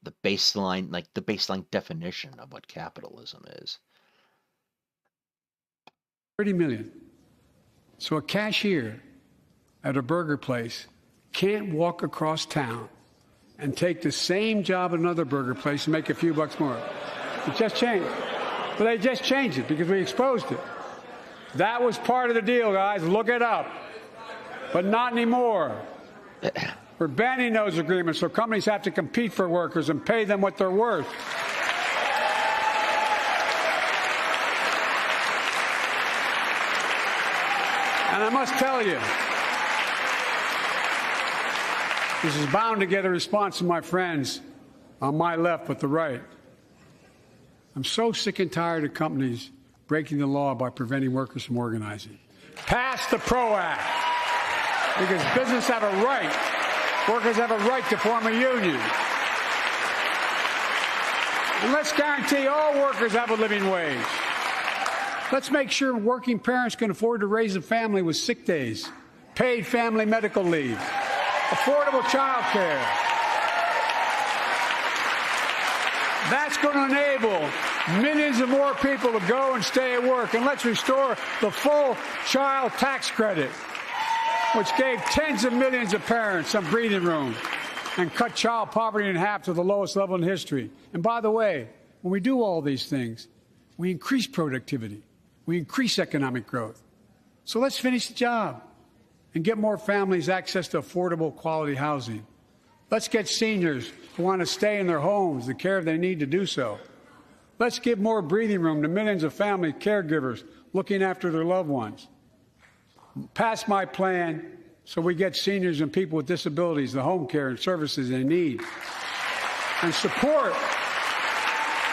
the baseline definition of what capitalism is. 30 million. So a cashier at a burger place can't walk across town and take the same job at another burger place and make a few bucks more. It just changed. But they just changed it because we exposed it. That was part of the deal, guys. Look it up. But not anymore. We're banning those agreements so companies have to compete for workers and pay them what they're worth. And I must tell you, this is bound to get a response from my friends on my left but the right. I'm so sick and tired of companies breaking the law by preventing workers from organizing. Pass the PRO Act, because business have a right, workers have a right to form a union. And let's guarantee all workers have a living wage. Let's make sure working parents can afford to raise a family with sick days, paid family medical leave, affordable child care. That's going to enable millions of more people to go and stay at work. And let's restore the full child tax credit, which gave tens of millions of parents some breathing room and cut child poverty in half to the lowest level in history. And by the way, when we do all these things, we increase productivity. We increase economic growth. So let's finish the job and get more families access to affordable, quality housing. Let's get seniors who want to stay in their homes the care they need to do so. Let's give more breathing room to millions of family caregivers looking after their loved ones. Pass my plan so we get seniors and people with disabilities the home care and services they need. And support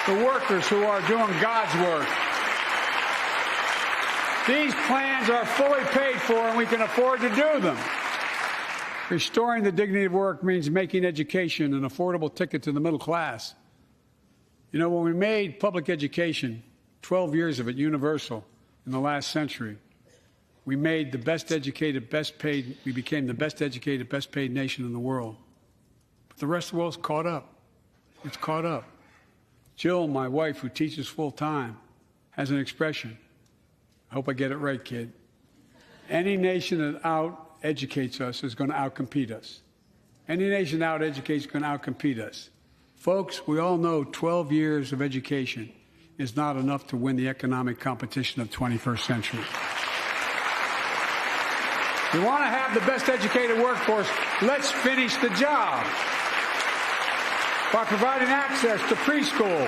the workers who are doing God's work. These plans are fully paid for, and we can afford to do them. Restoring the dignity of work means making education an affordable ticket to the middle class. You know, when we made public education, 12 years of it, universal in the last century, we made the best educated, best paid, we became the best educated, best paid nation in the world. But the rest of the world's caught up. It's caught up. Jill, my wife, who teaches full time, has an expression. I hope I get it right, kid. Any nation that out-educates us is going to out-compete us. Any nation that out-educates is going to out-compete us. Folks, we all know 12 years of education is not enough to win the economic competition of the 21st century. We want to have the best educated workforce. Let's finish the job by providing access to preschool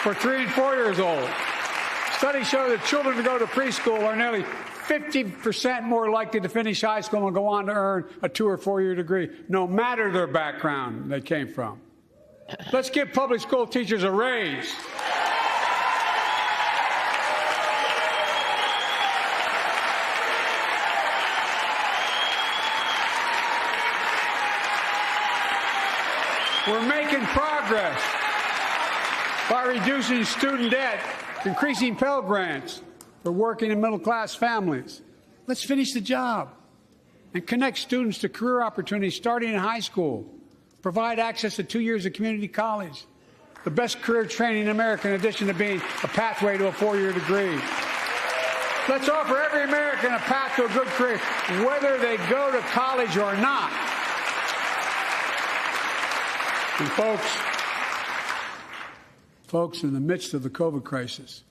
for 3 and 4 years old. Studies show that children who go to preschool are nearly 50% more likely to finish high school and go on to earn a 2 or 4 year degree, no matter their background they came from. Let's give public school teachers a raise. We're making progress by reducing student debt, increasing Pell Grants for working and middle-class families. Let's finish the job and connect students to career opportunities starting in high school. Provide access to 2 years of community college, the best career training in America in addition to being a pathway to a 4-year degree. Let's offer every American a path to a good career, whether they go to college or not. And folks, in the midst of the COVID crisis,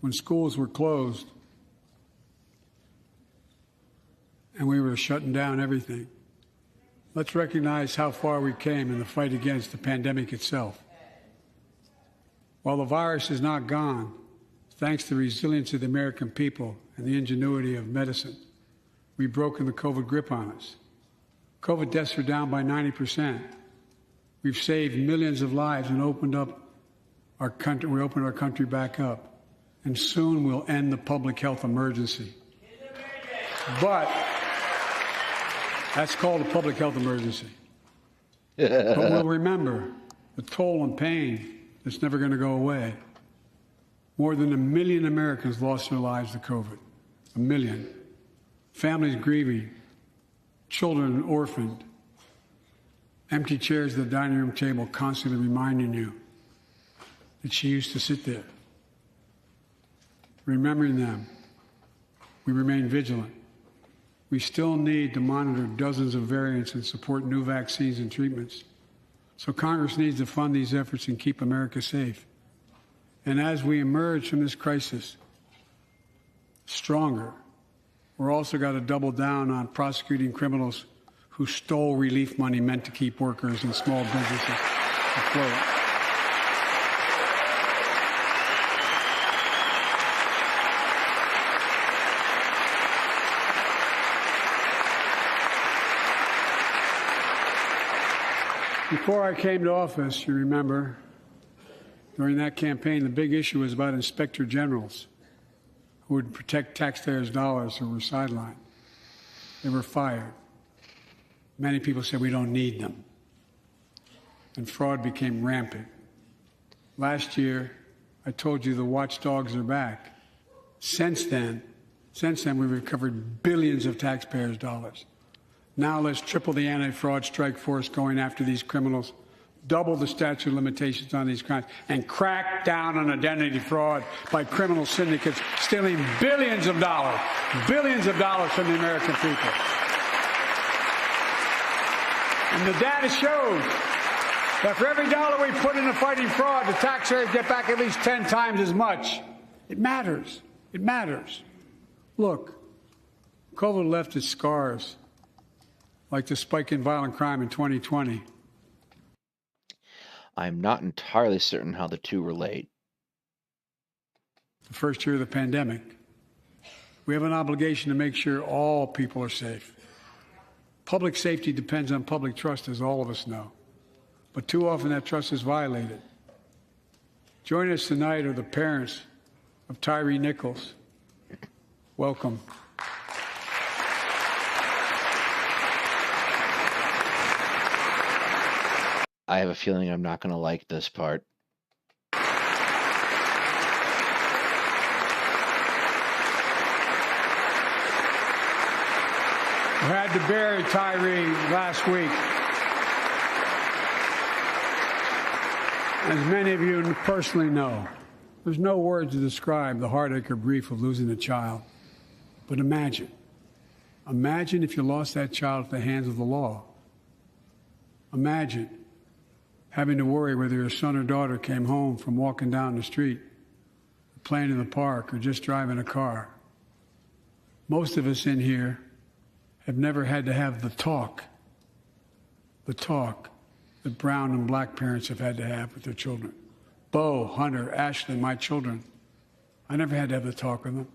when schools were closed and we were shutting down everything, let's recognize how far we came in the fight against the pandemic itself. While the virus is not gone, thanks to the resilience of the American people and the ingenuity of medicine, we've broken the COVID grip on us. COVID deaths are down by 90%. We've saved millions of lives and opened up our country. We opened our country back up, and soon we'll end the public health emergency. But that's called a public health emergency. But we'll remember the toll and pain that's never going to go away. More than 1 million Americans lost their lives to COVID. 1 million. Families grieving, children orphaned. Empty chairs at the dining room table constantly reminding you that she used to sit there. Remembering them, we remain vigilant. We still need to monitor dozens of variants and support new vaccines and treatments. So Congress needs to fund these efforts and keep America safe. And as we emerge from this crisis stronger, we're also got to double down on prosecuting criminals who stole relief money meant to keep workers and small businesses afloat. Before I came to office, you remember, during that campaign, the big issue was about inspector generals who would protect taxpayers' dollars who were sidelined. They were fired. Many people said we don't need them. And fraud became rampant. Last year, I told you the watchdogs are back. Since then, we've recovered billions of taxpayers' dollars. Now let's triple the anti-fraud strike force going after these criminals, double the statute of limitations on these crimes, and crack down on identity fraud by criminal syndicates stealing billions of dollars from the American people. And the data shows that for every dollar we put into fighting fraud, the taxpayers get back at least 10 times as much. It matters. It matters. Look, COVID left its scars, like the spike in violent crime in 2020. I'm not entirely certain how the two relate. The first year of the pandemic, we have an obligation to make sure all people are safe. Public safety depends on public trust, as all of us know. But too often that trust is violated. Joining us tonight are the parents of Tyree Nichols. Welcome. I have a feeling I'm not going to like this part. We had to bury Tyree last week. As many of you personally know, there's no words to describe the heartache or grief of losing a child. But imagine if you lost that child at the hands of the law. Imagine having to worry whether your son or daughter came home from walking down the street, playing in the park, or just driving a car. Most of us in here have never had to have the talk that brown and black parents have had to have with their children. Bo, Hunter, Ashley, my children. I never had to have the talk with them.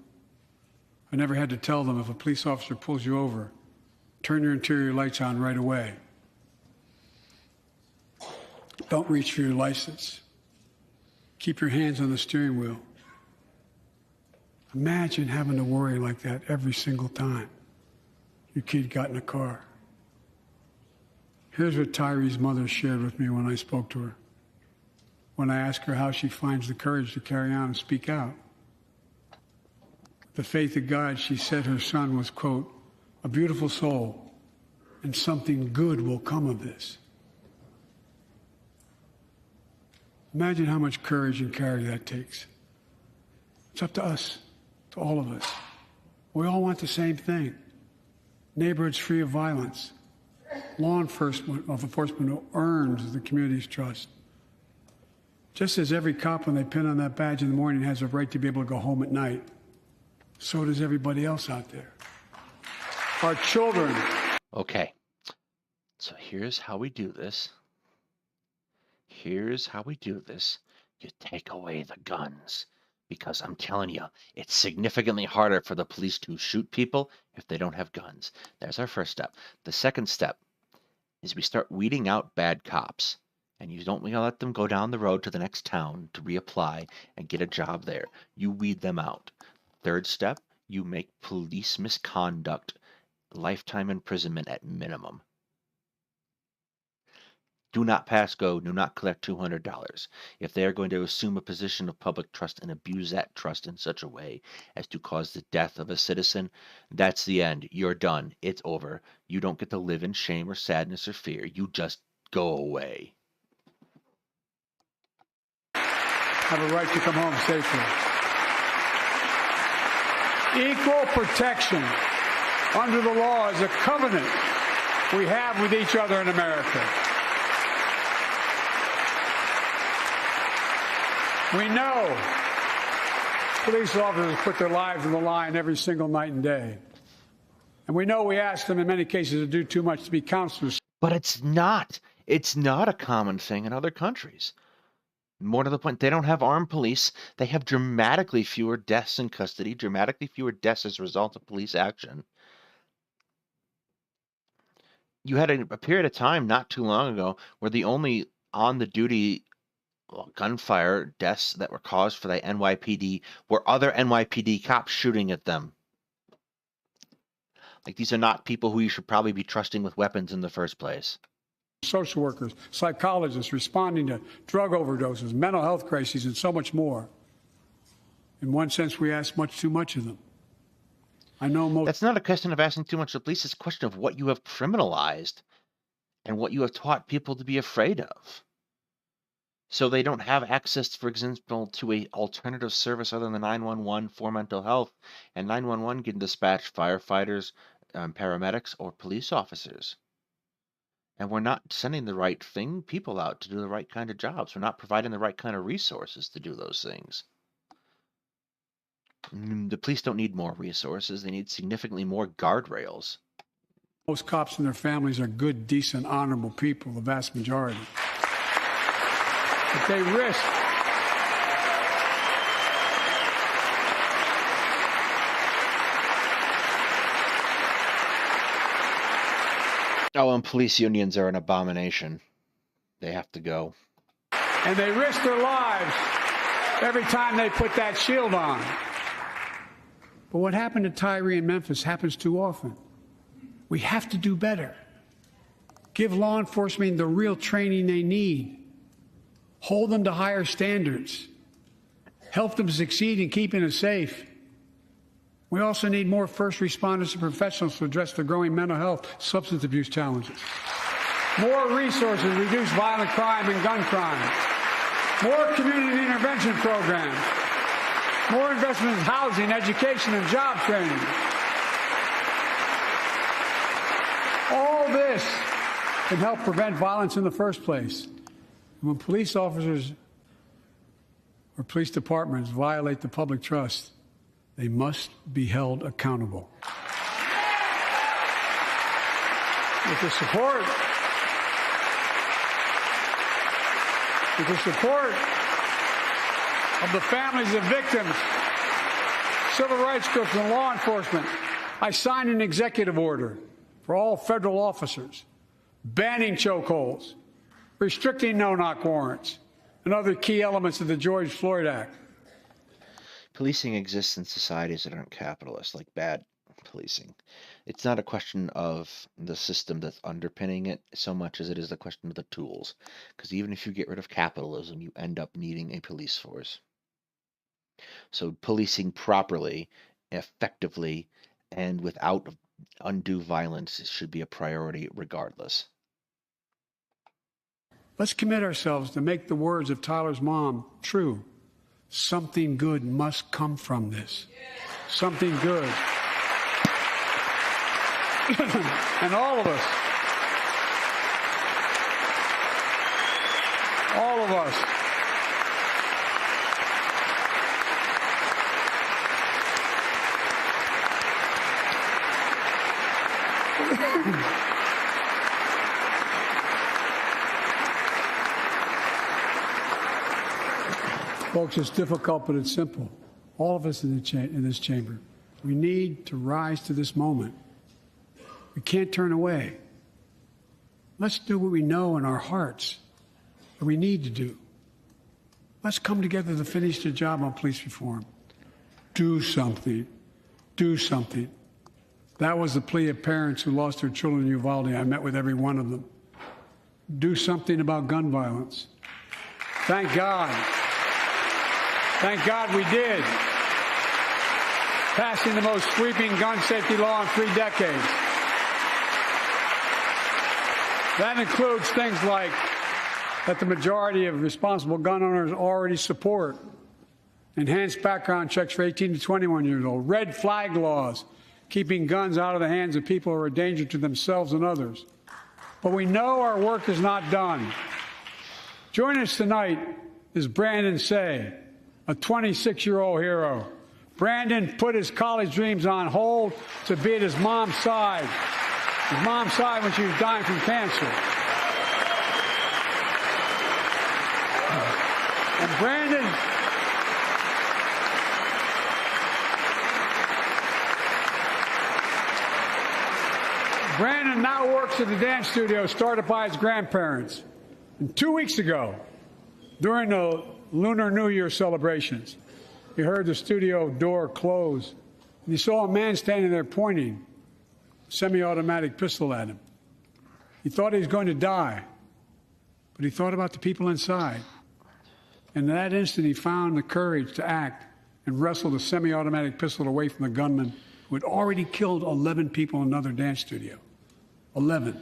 I never had to tell them if a police officer pulls you over, turn your interior lights on right away. Don't reach for your license. Keep your hands on the steering wheel. Imagine having to worry like that every single time your kid got in a car. Here's what Tyree's mother shared with me when I spoke to her. When I asked her how she finds the courage to carry on and speak out. The faith of God, she said her son was, quote, a beautiful soul, and something good will come of this. Imagine how much courage and courage that takes. It's up to us, to all of us. We all want the same thing. Neighborhoods free of violence. Law enforcement who earns the community's trust. Just as every cop, when they pin on that badge in the morning, has a right to be able to go home at night, so does everybody else out there. Our children. Okay, so here's how we do this. You take away the guns. Because I'm telling you, it's significantly harder for the police to shoot people if they don't have guns. There's our first step. The second step is we start weeding out bad cops. And you don't let them go down the road to the next town to reapply and get a job there. You weed them out. Third step, you make police misconduct lifetime imprisonment at minimum. Do not pass go, do not collect $200. If they are going to assume a position of public trust and abuse that trust in such a way as to cause the death of a citizen, that's the end. You're done. It's over. You don't get to live in shame or sadness or fear. You just go away. Have a right to come home safely. Equal protection under the law is a covenant we have with each other in America. We know police officers put their lives on the line every single night and day. And we know we ask them in many cases to do too much to be counselors. But it's not. It's not a common thing in other countries. More to the point, they don't have armed police. They have dramatically fewer deaths in custody, dramatically fewer deaths as a result of police action. You had a period of time not too long ago where the only on-the-duty gunfire deaths that were caused for the NYPD were other NYPD cops shooting at them. Like, these are not people who you should probably be trusting with weapons in the first place. social workers, psychologists responding to drug overdoses, mental health crises, and so much more. In one sense, we ask much too much of them. I know most. That's not a question of asking too much of police. It's a question of what you have criminalized and what you have taught people to be afraid of. So they don't have access, for example, to an alternative service other than 911 for mental health. And 911 can dispatch firefighters, paramedics, or police officers. And we're not sending the right people out to do the right kind of jobs. We're not providing the right kind of resources to do those things. The police don't need more resources. They need significantly more guardrails. Most cops and their families are good, decent, honorable people, the vast majority. But they risk. Oh, and police unions are an abomination. They have to go. And they risk their lives every time they put that shield on. But what happened to Tyree in Memphis happens too often. We have to do better. Give law enforcement the real training they need. Hold them to higher standards. Help them succeed in keeping us safe. We also need more first responders and professionals to address the growing mental health, substance abuse challenges. More resources to reduce violent crime and gun crime. More community intervention programs. More investment in housing, education, and job training. All this can help prevent violence in the first place. When police officers or police departments violate the public trust, they must be held accountable. With the support of the families of victims, civil rights groups, and law enforcement, I signed an executive order for all federal officers, banning chokeholds, restricting no-knock warrants, and other key elements of the George Floyd Act. Policing exists in societies that aren't capitalist, like bad policing. It's not a question of the system that's underpinning it so much as it is a question of the tools. Because even if you get rid of capitalism, you end up needing a police force. So policing properly, effectively, and without undue violence should be a priority regardless. Let's commit ourselves to make the words of Tyler's mom true. Something good must come from this. Something good. And all of us, folks, it's difficult, but it's simple. All of us in this chamber, we need to rise to this moment. We can't turn away. Let's do what we know in our hearts that we need to do. Let's come together to finish the job on police reform. Do something. Do something. That was the plea of parents who lost their children in Uvalde. I met with every one of them. Do something about gun violence. Thank God. Thank God we did. Passing the most sweeping gun safety law in 3 decades. That includes things like that the majority of responsible gun owners already support. Enhanced background checks for 18 to 21 years old. Red flag laws, keeping guns out of the hands of people who are a danger to themselves and others. But we know our work is not done. Joining us tonight is Brandon Say, a 26-year-old hero. Brandon put his college dreams on hold to be at his mom's side. His mom's side when she was dying from cancer. And Brandon now works at the dance studio started by his grandparents. And 2 weeks ago, during the Lunar New Year celebrations, he heard the studio door close, and he saw a man standing there pointing a semi-automatic pistol at him. He thought he was going to die. but he thought about the people inside. And in that instant, he found the courage to act and wrestled a semi-automatic pistol away from the gunman who had already killed 11 people in another dance studio. 11.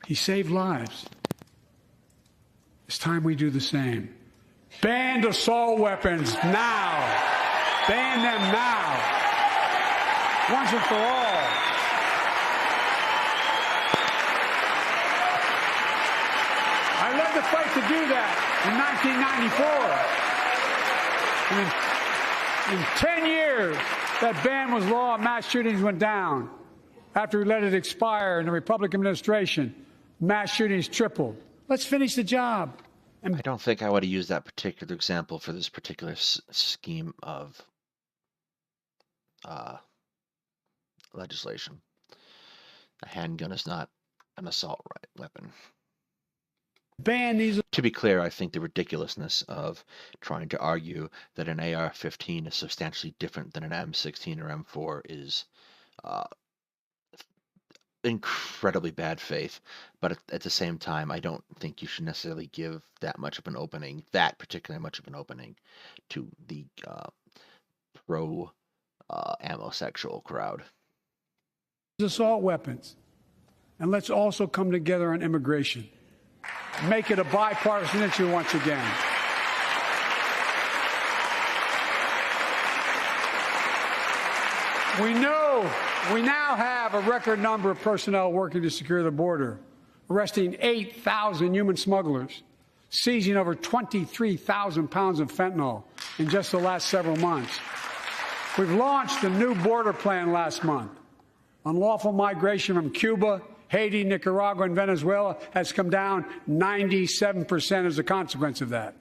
He saved lives. It's time we do the same. Ban assault weapons now. Ban them now. Once and for all. I led the fight to do that in 1994. In 10 years, that ban was law and mass shootings went down. After we let it expire in the Republican administration, mass shootings tripled. Let's finish the job. I don't think I would have used that particular example for this particular scheme of legislation. A handgun is not an assault weapon. Ban these. To be clear, I think the ridiculousness of trying to argue that an AR-15 is substantially different than an M16 or M4 is incredibly bad faith. But at the same time, I don't think you should necessarily give that much of an opening, that particularly much of an opening, to the pro-amosexual crowd. Assault weapons. And let's also come together on immigration. Make it a bipartisan issue once again. We now have a record number of personnel working to secure the border, arresting 8,000 human smugglers, seizing over 23,000 pounds of fentanyl in just the last several months. We've launched a new border plan last month. Unlawful migration from Cuba, Haiti, Nicaragua, and Venezuela has come down 97% as a consequence of that.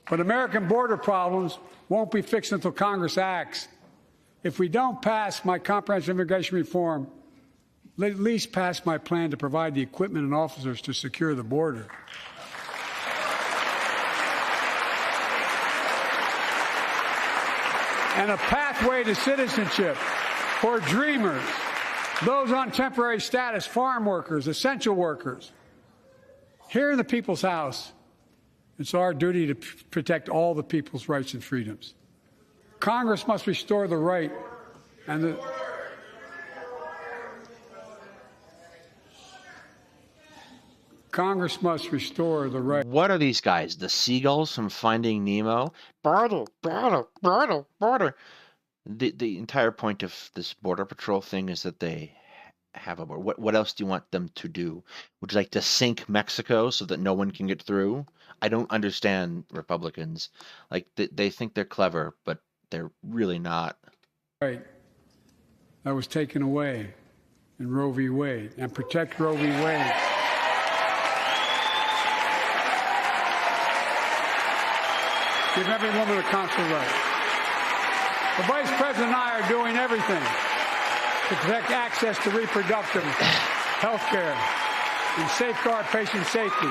But American border problems won't be fixed until Congress acts. If we don't pass my comprehensive immigration reform, let at least pass my plan to provide the equipment and officers to secure the border. And a pathway to citizenship for dreamers, those on temporary status, farm workers, essential workers. Here in the People's House, it's our duty to protect all the people's rights and freedoms. Congress must restore the right and the... Congress must restore the right. What are these guys? The seagulls from Finding Nemo? Border, border, border, border. The entire point of this Border Patrol thing is that they have a border. What else do you want them to do? Would you like to sink Mexico so that no one can get through? I don't understand Republicans. Like, they think they're clever, but they're really not. Right. That was taken away in Roe v. Wade. And protect Roe v. Wade. Give every woman a consular right. The Vice President and I are doing everything to protect access to reproductive health care and safeguard patient safety.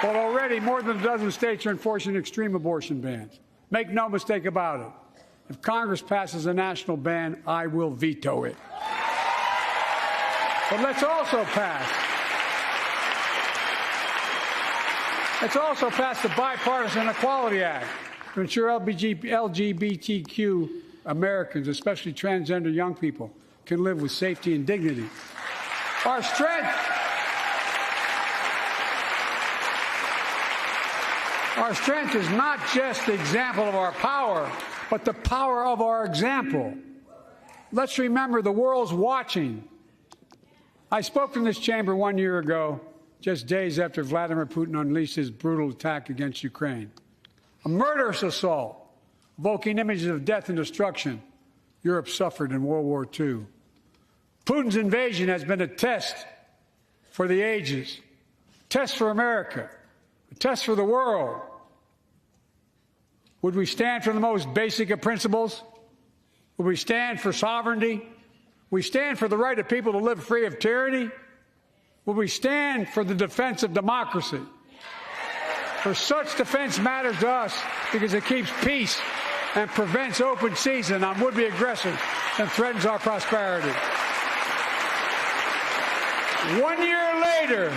But already more than a dozen states are enforcing extreme abortion bans. Make no mistake about it. If Congress passes a national ban, I will veto it. But let's also pass the Bipartisan Equality Act to ensure LGBTQ Americans, especially transgender young people, can live with safety and dignity. Our strength is not just the example of our power, but the power of our example. Let's remember the world's watching. I spoke from this chamber 1 year ago, just days after Vladimir Putin unleashed his brutal attack against Ukraine. A murderous assault, evoking images of death and destruction Europe suffered in World War II. Putin's invasion has been a test for the ages, a test for America, a test for the world. Would we stand for the most basic of principles? Would we stand for sovereignty? Would we stand for the right of people to live free of tyranny? Would we stand for the defense of democracy? For such defense matters to us because it keeps peace and prevents open season on would-be aggressors and threatens our prosperity. 1 year later,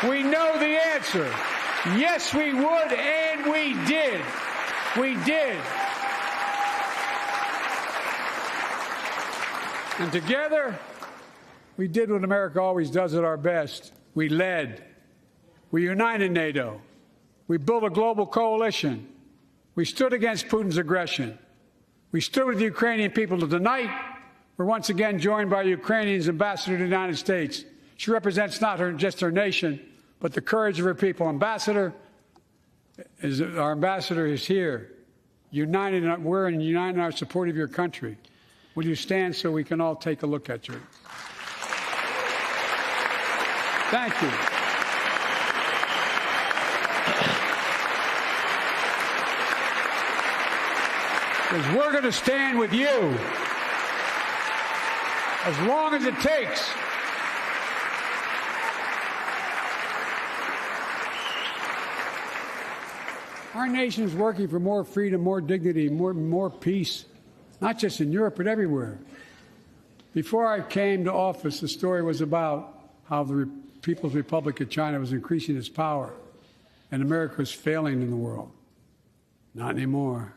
We know the answer. Yes, we would, and we did. We did. And together, we did what America always does at our best. We led. We united NATO. We built a global coalition. We stood against Putin's aggression. We stood with the Ukrainian people. Tonight, we're once again joined by Ukraine's ambassador to the United States. She represents not just her nation, but the courage of her people. Our ambassador is here, we're united in our support of your country. Will you stand so we can all take a look at you? Thank you. Because we're going to stand with you as long as it takes. Our nation's working for more freedom, more dignity, more peace, not just in Europe, but everywhere. Before I came to office, the story was about how the People's Republic of China was increasing its power and America was failing in the world. Not anymore.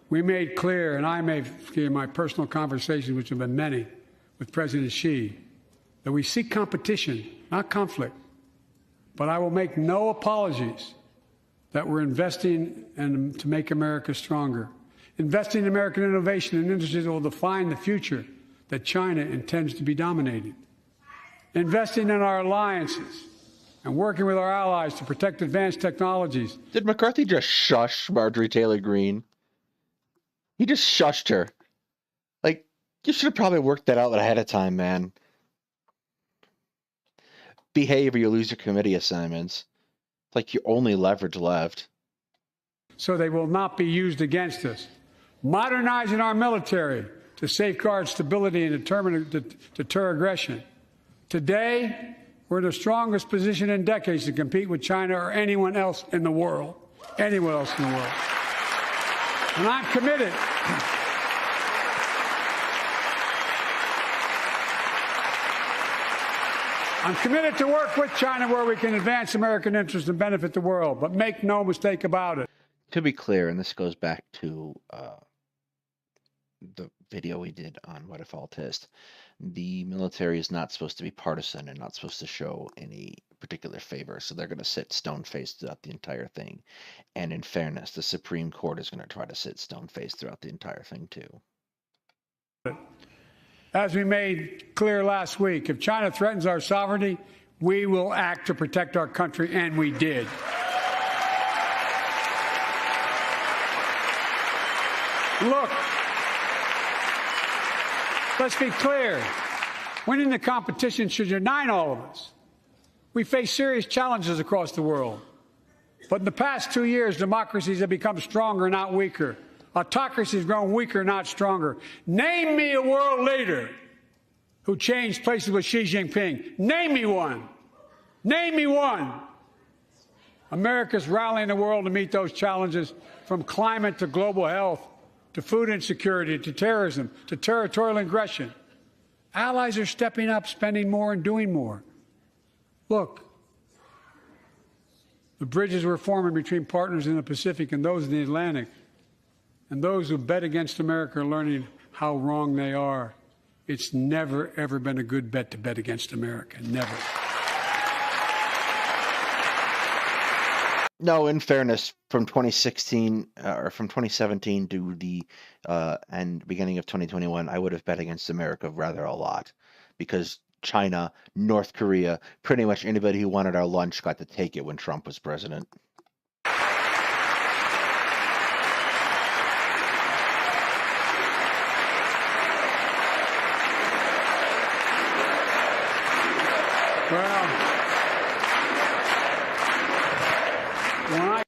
We made clear, and I made clear in my personal conversations, which have been many, with President Xi, that we seek competition, not conflict. But I will make no apologies that we're investing to make America stronger, investing in American innovation and industries that will define the future that China intends to be dominating, investing in our alliances and working with our allies to protect advanced technologies. Did McCarthy just shush Marjorie Taylor Greene? He just shushed her. Like, you should have probably worked that out ahead of time, man. Behave or you lose your committee assignments. It's like your only leverage left. So they will not be used against us. Modernizing our military to safeguard stability and deter aggression. Today, we're in the strongest position in decades to compete with China or anyone else in the world. Anyone else in the world. And I'm committed. I'm committed to work with China where we can advance American interests and benefit the world, but make no mistake about it. To be clear, and this goes back to the video we did on What If All Test, the military is not supposed to be partisan and not supposed to show any particular favor, so they're going to sit stone-faced throughout the entire thing. And in fairness, the Supreme Court is going to try to sit stone-faced throughout the entire thing, too. As we made clear last week, if China threatens our sovereignty, we will act to protect our country, and we did. Look, let's be clear. Winning the competition should unite all of us. We face serious challenges across the world. But in the past 2 years, democracies have become stronger, not weaker. Autocracy has grown weaker, not stronger. Name me a world leader who changed places with Xi Jinping. Name me one. Name me one. America's rallying the world to meet those challenges, from climate to global health, to food insecurity, to terrorism, to territorial aggression. Allies are stepping up, spending more and doing more. Look, the bridges we're forming between partners in the Pacific and those in the Atlantic, and those who bet against America are learning how wrong they are. It's never, ever been a good bet to bet against America. Never. No, in fairness, from 2016 or from 2017 to the and beginning of 2021, I would have bet against America rather a lot, because China, North Korea, pretty much anybody who wanted our lunch got to take it when Trump was president.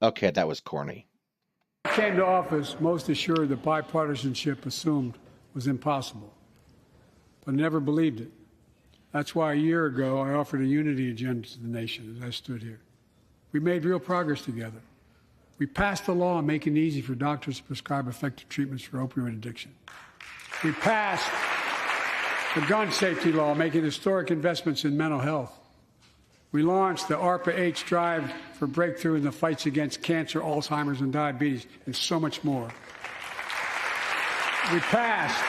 Okay, that was corny. When I came to office, most assured that bipartisanship assumed was impossible, but never believed it. That's why a year ago I offered a unity agenda to the nation as I stood here. We made real progress together. We passed a law making it easy for doctors to prescribe effective treatments for opioid addiction. We passed the gun safety law, making historic investments in mental health. We launched the ARPA-H drive for breakthrough in the fights against cancer, Alzheimer's, and diabetes, and so much more. We passed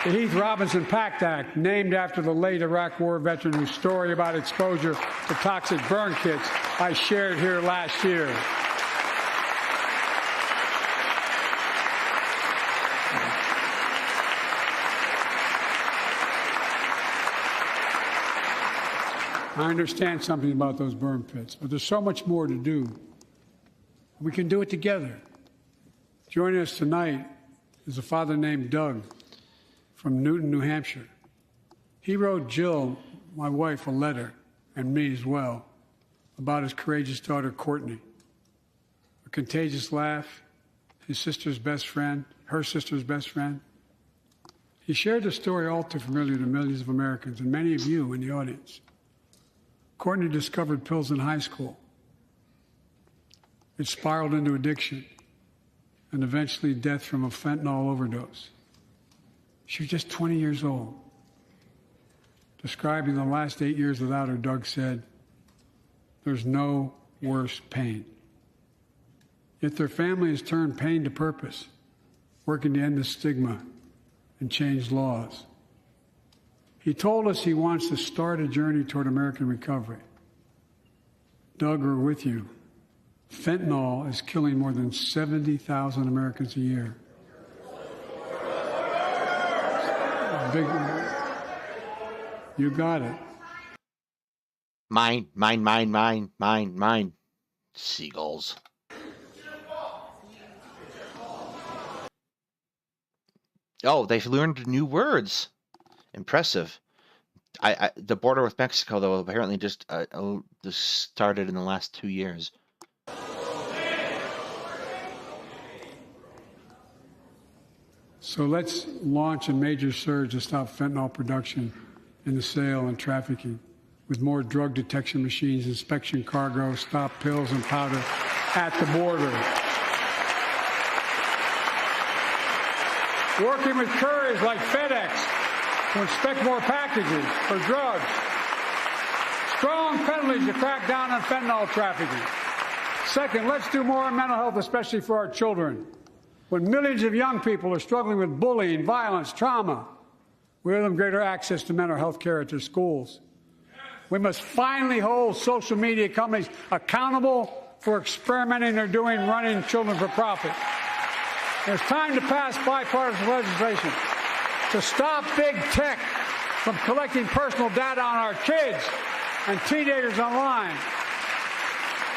the Heath Robinson PACT Act, named after the late Iraq War veteran whose story about exposure to toxic burn kits I shared here last year. I understand something about those burn pits, but there's so much more to do. We can do it together. Joining us tonight is a father named Doug from Newton, New Hampshire. He wrote Jill, my wife, a letter, and me as well, about his courageous daughter, Courtney. A contagious laugh, his sister's best friend, her sister's best friend. He shared a story all too familiar to millions of Americans and many of you in the audience. Courtney discovered pills in high school. It spiraled into addiction and eventually death from a fentanyl overdose. She was just 20 years old. Describing the last 8 years without her, Doug said, "There's no worse pain." Yet their family has turned pain to purpose, working to end the stigma and change laws. He told us he wants to start a journey toward American recovery. Doug, we're with you. Fentanyl is killing more than 70,000 Americans a year. You got it. Mine, mine, mine, mine, mine, mine. Seagulls. Oh, they've learned new words. Impressive. The border with Mexico, though, apparently just started in the last 2 years. So let's launch a major surge to stop fentanyl production and the sale and trafficking with more drug detection machines, inspection cargo, stop pills and powder at the border. Working with couriers like FedEx to inspect more packages for drugs. Strong penalties to crack down on fentanyl trafficking. Second, let's do more on mental health, especially for our children. When millions of young people are struggling with bullying, violence, trauma, we give them greater access to mental health care at their schools. We must finally hold social media companies accountable for experimenting they're doing running children for profit. It's time to pass bipartisan legislation to stop big tech from collecting personal data on our kids and teenagers online.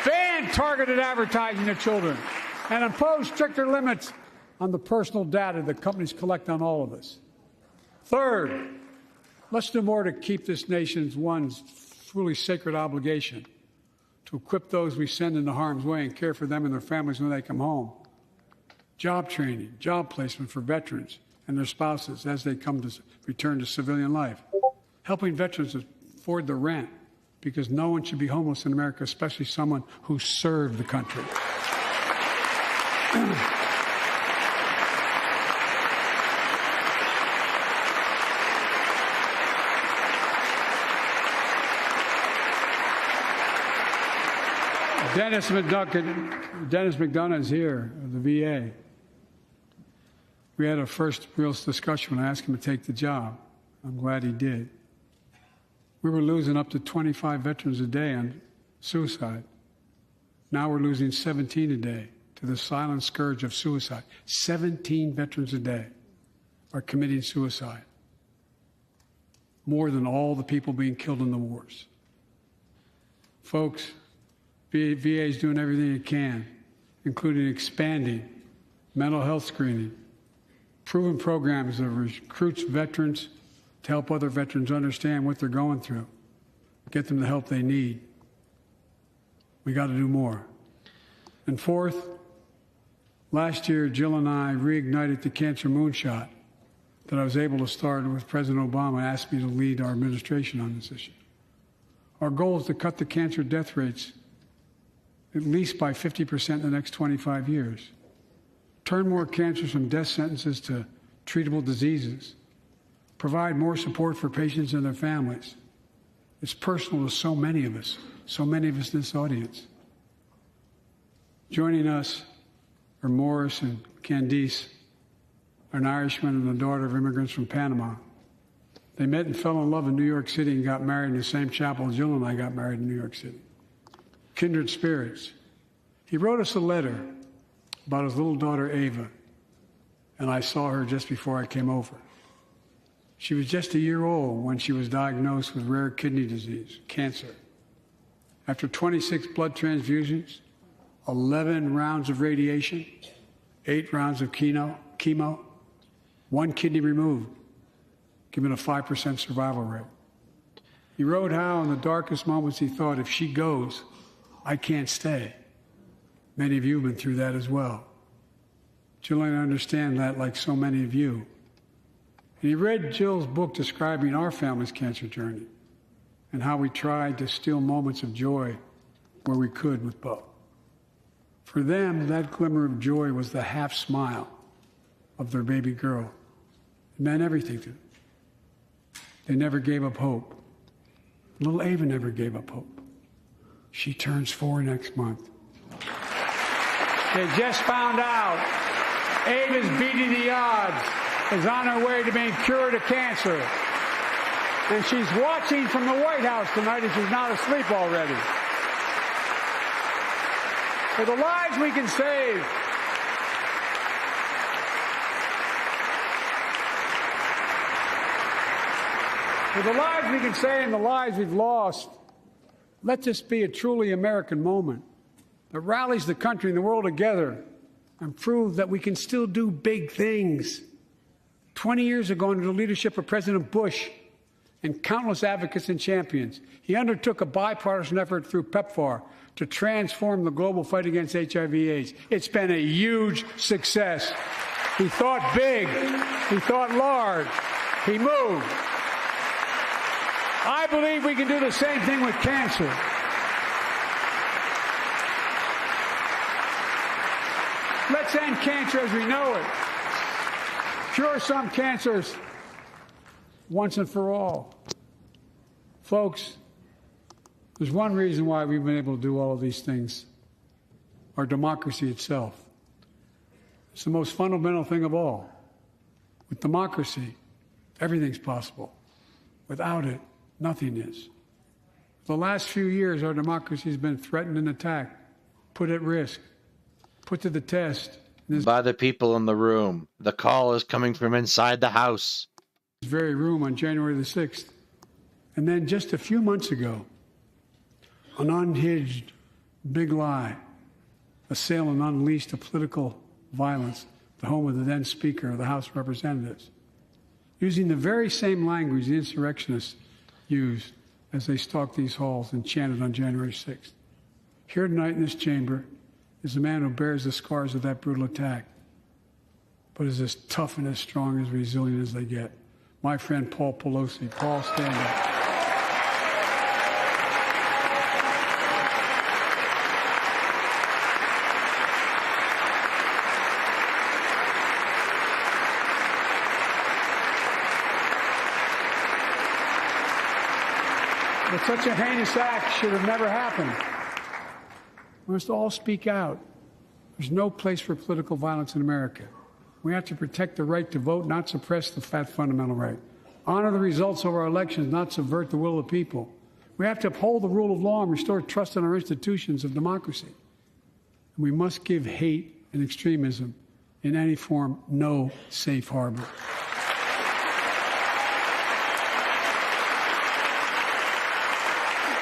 Ban targeted advertising to children and impose stricter limits on the personal data that companies collect on all of us. Third, let's do more to keep this nation's one truly sacred obligation to equip those we send into harm's way and care for them and their families when they come home. Job training, job placement for veterans and their spouses as they come to return to civilian life. Helping veterans afford the rent, because no one should be homeless in America, especially someone who served the country. Dennis McDonough is here, of the VA. We had a first real discussion when I asked him to take the job. I'm glad he did. We were losing up to 25 veterans a day on suicide. Now we're losing 17 a day to the silent scourge of suicide. 17 veterans a day are committing suicide. More than all the people being killed in the wars. Folks, VA is doing everything it can, including expanding mental health screening, proven programs that recruits veterans to help other veterans understand what they're going through, get them the help they need. We got to do more. And fourth, last year, Jill and I reignited the cancer moonshot that I was able to start with President Obama asked me to lead our administration on this issue. Our goal is to cut the cancer death rates at least by 50% in the next 25 years. Turn more cancers from death sentences to treatable diseases. Provide more support for patients and their families. It's personal to so many of us in this audience. Joining us are Morris and Candice, an Irishman and the daughter of immigrants from Panama. They met and fell in love in New York City and got married in the same chapel Jill and I got married in New York City. Kindred spirits. He wrote us a letter about his little daughter, Ava, and I saw her just before I came over. She was just a year old when she was diagnosed with rare kidney disease, cancer. After 26 blood transfusions, 11 rounds of radiation, 8 rounds of chemo, 1 kidney removed, giving a 5% survival rate. He wrote how in the darkest moments he thought, if she goes, I can't stay. Many of you have been through that as well. Jill and I understand that like so many of you. And he read Jill's book describing our family's cancer journey and how we tried to steal moments of joy where we could with Bo. For them, that glimmer of joy was the half smile of their baby girl. It meant everything to them. They never gave up hope. Little Ava never gave up hope. She turns 4 next month. They just found out Ava's beating the odds, is on her way to being cured of cancer. And she's watching from the White House tonight and she's not asleep already. For the lives we can save, for the lives we can save and the lives we've lost, let this be a truly American moment that rallies the country and the world together and proves that we can still do big things. 20 years ago, under the leadership of President Bush and countless advocates and champions, he undertook a bipartisan effort through PEPFAR to transform the global fight against HIV/AIDS. It's been a huge success. He thought big. He thought large. He moved. I believe we can do the same thing with cancer. Let's end cancer as we know it. Cure some cancers once and for all. Folks, there's one reason why we've been able to do all of these things. Our democracy itself. It's the most fundamental thing of all. With democracy, everything's possible. Without it, nothing is. For the last few years, our democracy has been threatened and attacked, put at risk, put to the test. By the people in the room. The call is coming from inside the House. This very room on January the 6th. And then just a few months ago, an unhinged big lie, assailed and unleashed a political violence, the home of the then Speaker of the House of Representatives, using the very same language the insurrectionists used as they stalked these halls and chanted on January 6th. Here tonight in this chamber is a man who bears the scars of that brutal attack, but is as tough and as strong and as resilient as they get. My friend Paul Pelosi. Paul, stand up. But such a heinous act should have never happened. We must all speak out. There's no place for political violence in America. We have to protect the right to vote, not suppress the fundamental right. Honor the results of our elections, not subvert the will of the people. We have to uphold the rule of law and restore trust in our institutions of democracy. And we must give hate and extremism in any form no safe harbor.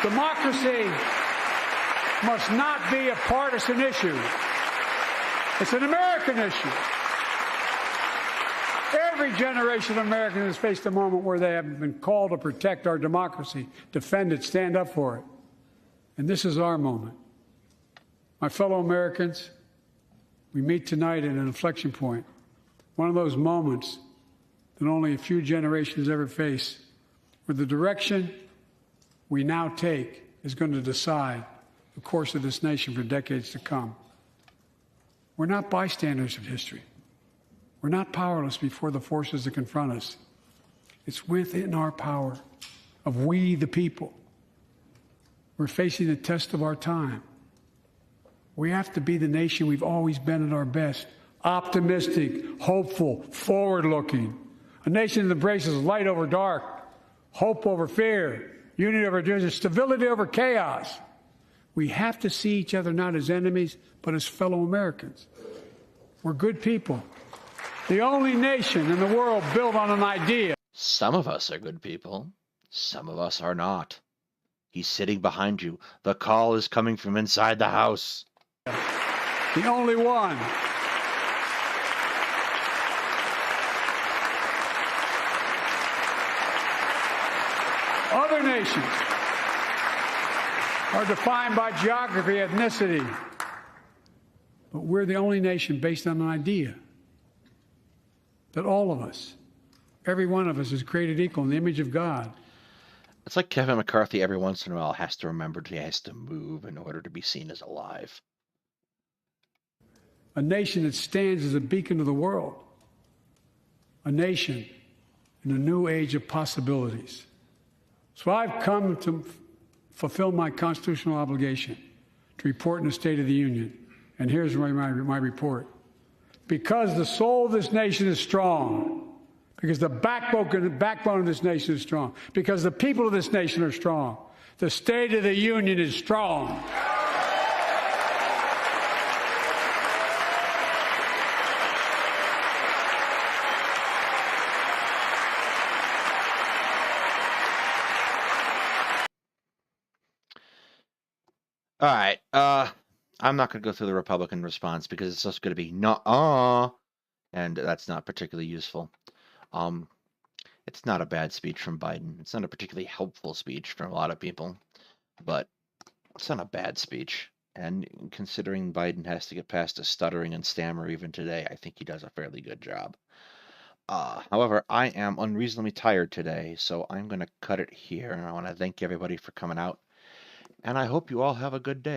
Democracy must not be a partisan issue. It's an American issue. Every generation of Americans has faced a moment where they have been called to protect our democracy, defend it, stand up for it. And this is our moment. My fellow Americans, we meet tonight at an inflection point, one of those moments that only a few generations ever face, where the direction we now take is going to decide the course of this nation for decades to come. We're not bystanders of history. We're not powerless before the forces that confront us. It's within our power of we, the people, We're facing the test of our time. We have to be the nation we've always been at our best. Optimistic, hopeful, forward-looking. A nation that embraces light over dark, hope over fear, unity over division, stability over chaos. We have to see each other not as enemies, but as fellow Americans. We're good people. The only nation in the world built on an idea. Some of us are good people. Some of us are not. He's sitting behind you. The call is coming from inside the house. The only one. Other nations are defined by geography, ethnicity. But we're the only nation based on an idea that all of us, every one of us, is created equal in the image of God. It's like Kevin McCarthy every once in a while has to remember he has to move in order to be seen as alive. A nation that stands as a beacon of the world. A nation in a new age of possibilities. So I've come to fulfill my constitutional obligation to report in the State of the Union. And here's my report. Because the soul of this nation is strong, because the backbone of this nation is strong, because the people of this nation are strong, the State of the Union is strong. All right. I'm not going to go through the Republican response because it's just going to be nuh-uh, and that's not particularly useful. It's not a bad speech from Biden. It's not a particularly helpful speech from a lot of people, but it's not a bad speech. And considering Biden has to get past a stuttering and stammer even today, I think he does a fairly good job. However, I am unreasonably tired today, so I'm going to cut it here. And I want to thank everybody for coming out, and I hope you all have a good day.